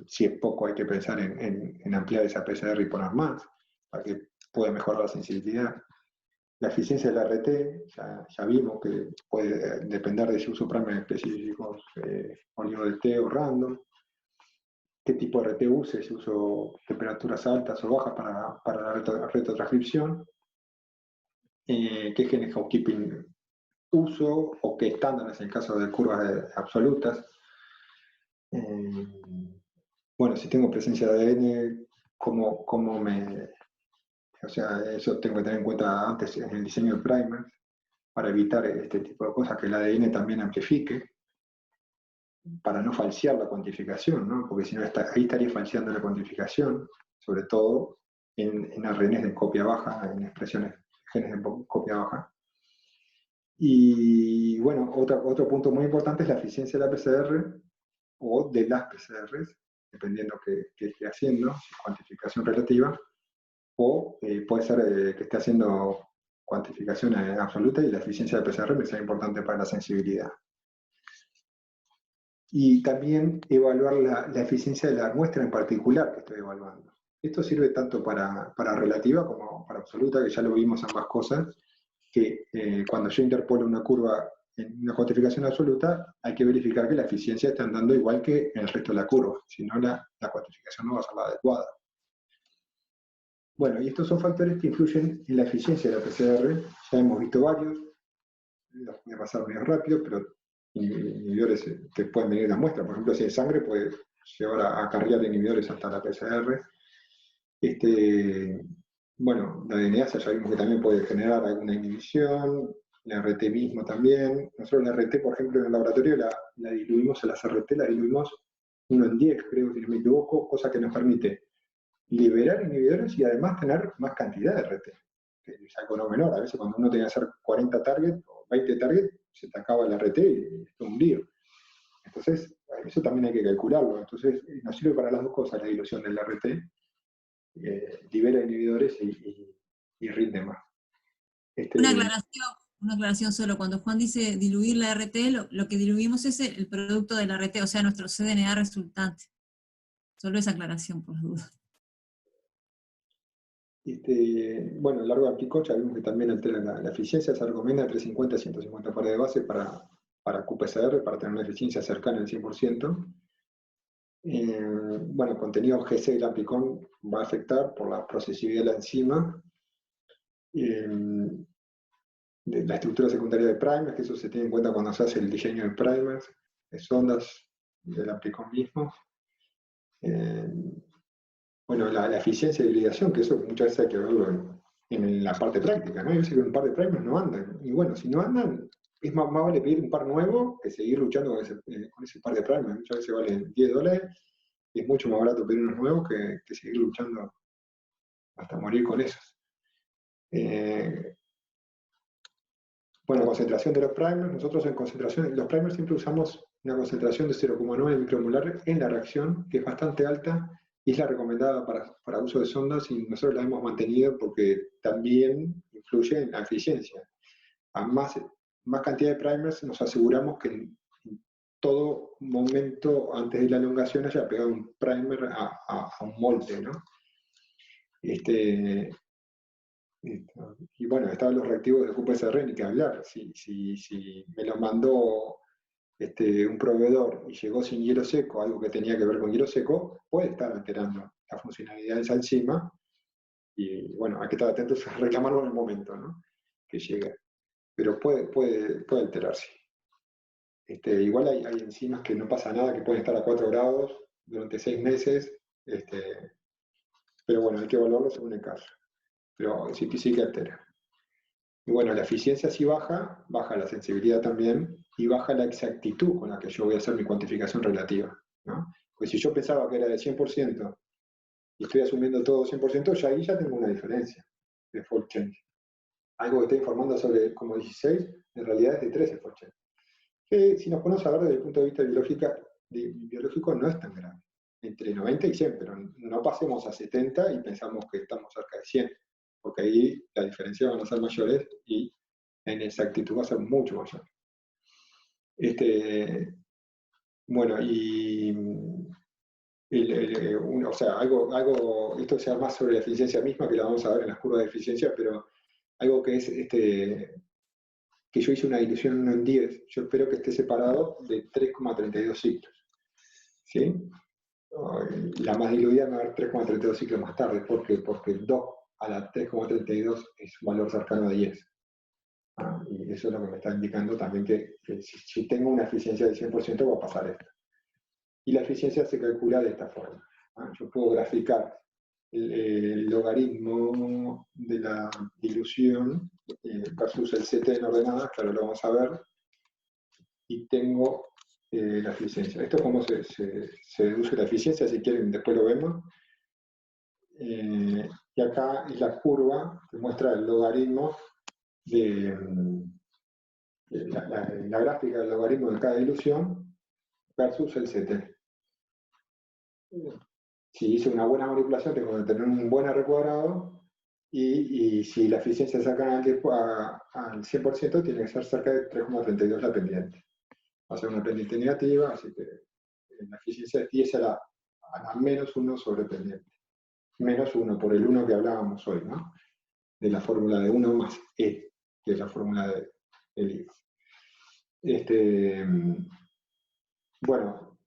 Si es poco hay que pensar en ampliar esa PCR y poner más, para que pueda mejorar la sensibilidad. La eficiencia del RT, ya vimos que puede depender de si uso parametros específicos, oligo de T o random, qué tipo de RT use, si uso temperaturas altas o bajas para la retrotranscripción, qué genes housekeeping uso o qué estándares en caso de curvas absolutas. Bueno, si tengo presencia de ADN, cómo me... O sea, eso tengo que tener en cuenta antes en el diseño de primers, para evitar este tipo de cosas, que el ADN también amplifique, para no falsear la cuantificación, ¿no? Porque si no, ahí estaría falseando la cuantificación, sobre todo en ARNs de copia baja, en expresiones, genes de copia baja. Y bueno, otro punto muy importante es la eficiencia de la PCR o de las PCRs, dependiendo qué esté haciendo, si es cuantificación relativa, o puede ser que esté haciendo cuantificación absoluta y la eficiencia de PCR me sea importante para la sensibilidad. Y también evaluar la eficiencia de la muestra en particular que estoy evaluando. Esto sirve tanto para relativa como para absoluta, que ya lo vimos ambas cosas, que cuando yo interpolo una curva en una cuantificación absoluta, hay que verificar que la eficiencia está andando igual que en el resto de la curva, si no la cuantificación no va a ser la adecuada. Bueno, y estos son factores que influyen en la eficiencia de la PCR. Ya hemos visto varios, los voy a pasar muy rápido, pero inhibidores que pueden venir de la muestra. Por ejemplo, si hay sangre, puede llevar a acarrear inhibidores hasta la PCR. Bueno, la DNase ya vimos que también puede generar alguna inhibición, la RT mismo también. Nosotros la RT, por ejemplo, en el laboratorio la diluimos a las RT, la diluimos 1 en 10, creo, si no me equivoco, cosa que nos permite liberar inhibidores y además tener más cantidad de RT, que es algo no menor. A veces cuando uno tiene que hacer 40 targets o 20 targets, se te acaba el RT y es un lío. Entonces, eso también hay que calcularlo. Entonces, nos sirve para las dos cosas la dilución del RT, libera inhibidores y rinde más. Una aclaración solo. Cuando Juan dice diluir la RT, lo que diluimos es el producto de la RT, o sea, nuestro cDNA resultante. Solo esa aclaración, por duda. Bueno, el largo de Amplicon ya vimos que también altera la eficiencia. Se recomienda entre 50 y 150 pares de base para qPCR, para tener una eficiencia cercana al 100%. Bueno, contenido GC del Amplicon va a afectar por la procesividad de la enzima. De la estructura secundaria de primers, que eso se tiene en cuenta cuando se hace el diseño de primers, de sondas del Amplicon mismo. Bueno, la eficiencia de hibridación, que eso muchas veces hay que verlo en la parte práctica, ¿no? Hay veces que un par de primers no andan. Y bueno, si no andan, es más vale pedir un par nuevo que seguir luchando con ese par de primers. Muchas veces valen $10 y es mucho más barato pedir unos nuevos que seguir luchando hasta morir con esos. Bueno, concentración de los primers. Nosotros en concentración, los primers siempre usamos una concentración de 0,9 micromolar en la reacción, que es bastante alta, y es la recomendada para uso de sondas, y nosotros la hemos mantenido porque también influye en la eficiencia. A más cantidad de primers nos aseguramos que en todo momento antes de la elongación haya pegado un primer a un molde, ¿no? Y bueno, estaban los reactivos de qPCR, ni que hablar. Si me lo mandó un proveedor y llegó sin hielo seco, algo que tenía que ver con hielo seco, puede estar alterando la funcionalidad de esa enzima. Y bueno, hay que estar atentos a reclamarlo en el momento, ¿no? Que llegue. Pero puede alterarse. Igual hay enzimas que no pasa nada, que pueden estar a 4 grados durante 6 meses. Pero bueno, hay que evaluarlo según el caso. Pero sí que altera. Y bueno, la eficiencia si baja la sensibilidad también, y baja la exactitud con la que yo voy a hacer mi cuantificación relativa, ¿no? Pues si yo pensaba que era de 100% y estoy asumiendo todo 100%, ahí ya tengo una diferencia de fault change. Algo que está informando sobre como 16, en realidad es de 13 fault change. Que si nos ponemos a ver desde el punto de vista biológico no es tan grave. Entre 90 y 100, pero no pasemos a 70 y pensamos que estamos cerca de 100. Porque ahí las diferencias van a ser mayores y en exactitud va a ser mucho mayor. Bueno, y o sea, esto sea más sobre la eficiencia misma, que la vamos a ver en las curvas de eficiencia, pero algo que es que yo hice una dilución 1 en 10, yo espero que esté separado de 3,32 ciclos. ¿Sí? La más diluida me va a dar 3,32 ciclos más tarde. ¿Por qué? Porque el 2 a la 3,32 es un valor cercano a 10. Y eso es lo que me está indicando también que si tengo una eficiencia del 100% va a pasar esto. Y la eficiencia se calcula de esta forma. Yo puedo graficar el logaritmo de la dilución versus el CT en ordenadas, que ahora lo vamos a ver, y tengo la eficiencia. Esto es cómo se deduce la eficiencia, si quieren después lo vemos. Y acá es la curva que muestra el logaritmo de la gráfica del logaritmo de cada dilución versus el CT. Si hice una buena manipulación tengo que tener un buen R cuadrado, y si la eficiencia saca al 100% tiene que ser cerca de 3,32 la pendiente. Va a ser una pendiente negativa, así que la eficiencia es 10 a la menos 1 sobre pendiente. menos 1 por el 1 que hablábamos hoy, ¿no? De la fórmula de 1 más E, que es la fórmula del I. Bueno,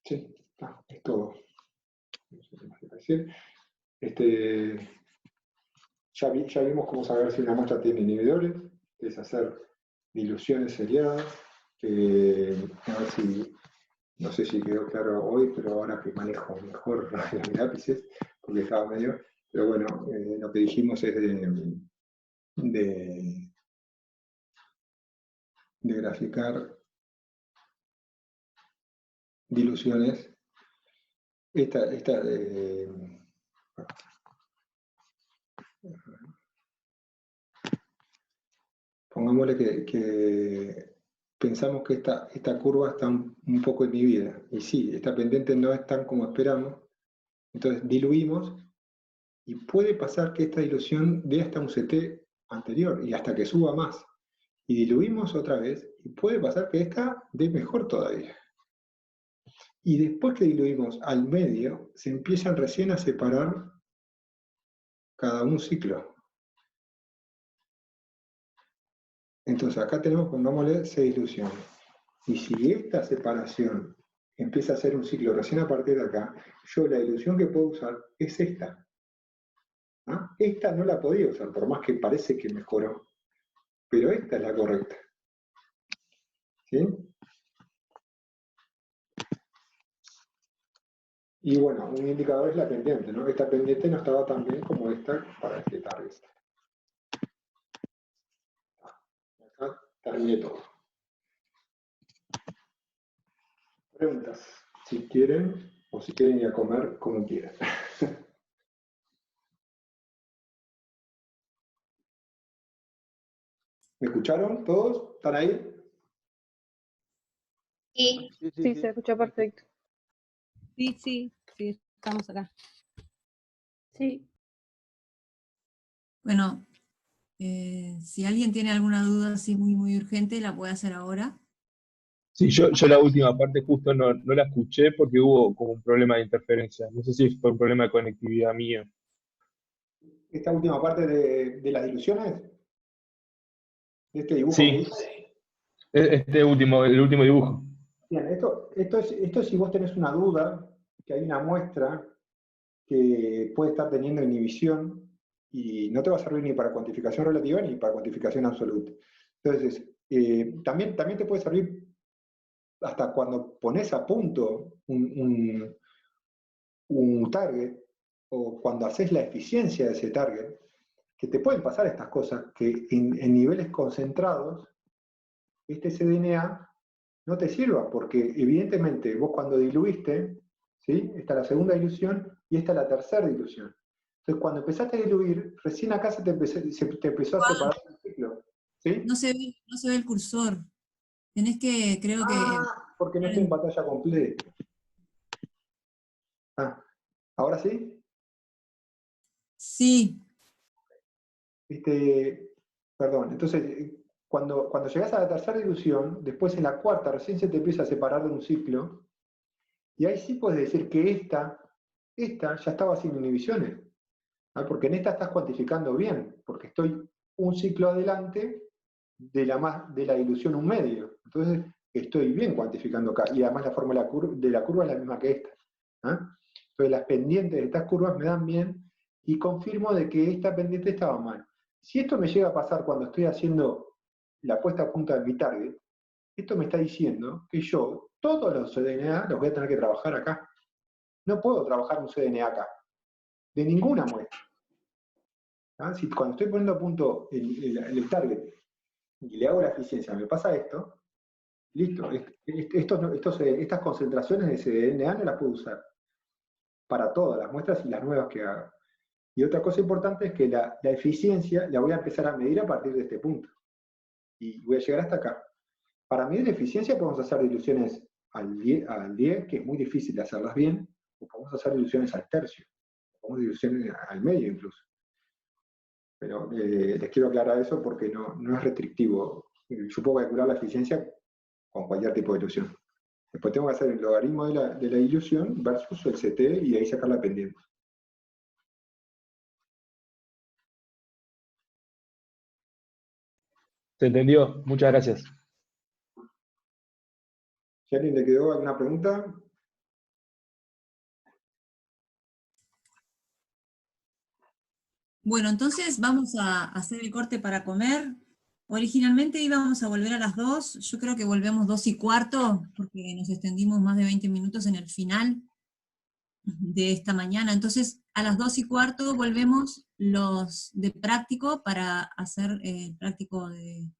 sí, es todo. No sé qué más iba a decir. Ya vimos cómo saber si una muestra tiene inhibidores, que es hacer diluciones seriadas, a ver si, no sé si quedó claro hoy, pero ahora que manejo mejor los lápices, porque estaba medio, pero bueno, lo que dijimos es de graficar diluciones. Pongámosle que pensamos que esta curva está un poco inhibida, y sí, esta pendiente no es tan como esperamos, entonces diluimos, y puede pasar que esta dilución dé hasta un CT anterior, y hasta que suba más, y diluimos otra vez, y puede pasar que esta dé mejor todavía. Y después que diluimos al medio, se empiezan recién a separar cada un ciclo. Entonces acá tenemos, pongámosle 6 diluciones. Y si esta separación empieza a ser un ciclo recién a partir de acá, yo la dilución que puedo usar es esta. ¿Ah? Esta no la podía usar, por más que parece que mejoró. Pero esta es la correcta. ¿Sí? Y bueno, un indicador es la pendiente, ¿no? Esta pendiente no estaba tan bien como esta para este target. Acá terminé todo. Preguntas, si quieren, o si quieren ir a comer, como quieran. ¿Me escucharon todos? ¿Están ahí? Sí, se escuchó perfecto. Sí, estamos acá. Sí. Bueno, si alguien tiene alguna duda así muy urgente, la puede hacer ahora. Sí, yo la última parte justo no la escuché porque hubo como un problema de interferencia. No sé si fue un problema de conectividad mío. Esta última parte de las diluciones, de este dibujo que Sí, hice. el último dibujo. Bien, esto es si vos tenés una duda, que hay una muestra que puede estar teniendo inhibición y no te va a servir ni para cuantificación relativa ni para cuantificación absoluta. Entonces, también te puede servir hasta cuando pones a punto un target o cuando haces la eficiencia de ese target, que te pueden pasar estas cosas, que en niveles concentrados, este cDNA no te sirva, porque evidentemente vos cuando diluiste, ¿sí? Esta es la segunda dilución y esta es la tercera dilución. Entonces cuando empezaste a diluir, recién acá se te empezó a separar el ciclo. ¿Sí? No se ve el cursor. Tenés que, creo que... Porque no estoy en pantalla completa. ¿Ahora sí? Sí. Perdón, entonces cuando llegas a la tercera dilución, después en la cuarta recién se te empieza a separar de un ciclo, y ahí sí puedes decir que esta ya estaba sin inhibiciones, ¿no? Porque en esta estás cuantificando bien, porque estoy un ciclo adelante de la dilución un medio, entonces estoy bien cuantificando acá, y además la fórmula de la curva es la misma que esta. Entonces las pendientes de estas curvas me dan bien, y confirmo de que esta pendiente estaba mal. Si esto me llega a pasar cuando estoy haciendo la puesta a punto de mi target, esto me está diciendo que yo todos los cDNA los voy a tener que trabajar acá. No puedo trabajar un cDNA acá, de ninguna muestra. Si cuando estoy poniendo a punto el target y le hago la eficiencia, me pasa esto, listo, estas concentraciones de cDNA no las puedo usar para todas las muestras y las nuevas que haga. Y otra cosa importante es que la eficiencia la voy a empezar a medir a partir de este punto. Y voy a llegar hasta acá. Para medir la eficiencia podemos hacer diluciones al 10, que es muy difícil de hacerlas bien, o podemos hacer diluciones al tercio, o podemos diluciones al medio incluso. Pero les quiero aclarar eso porque no es restrictivo. Yo puedo calcular la eficiencia con cualquier tipo de dilución. Después tengo que hacer el logaritmo de la dilución versus el CT y de ahí sacar la pendiente. Se entendió. Muchas gracias. Si a alguien le quedó alguna pregunta, Bueno, entonces vamos a hacer el corte para comer. Originalmente íbamos a volver a las 2, yo creo que volvemos 2:15, porque nos extendimos más de 20 minutos en el final de esta mañana. Entonces, a las 2:15 volvemos los de práctico para hacer el práctico de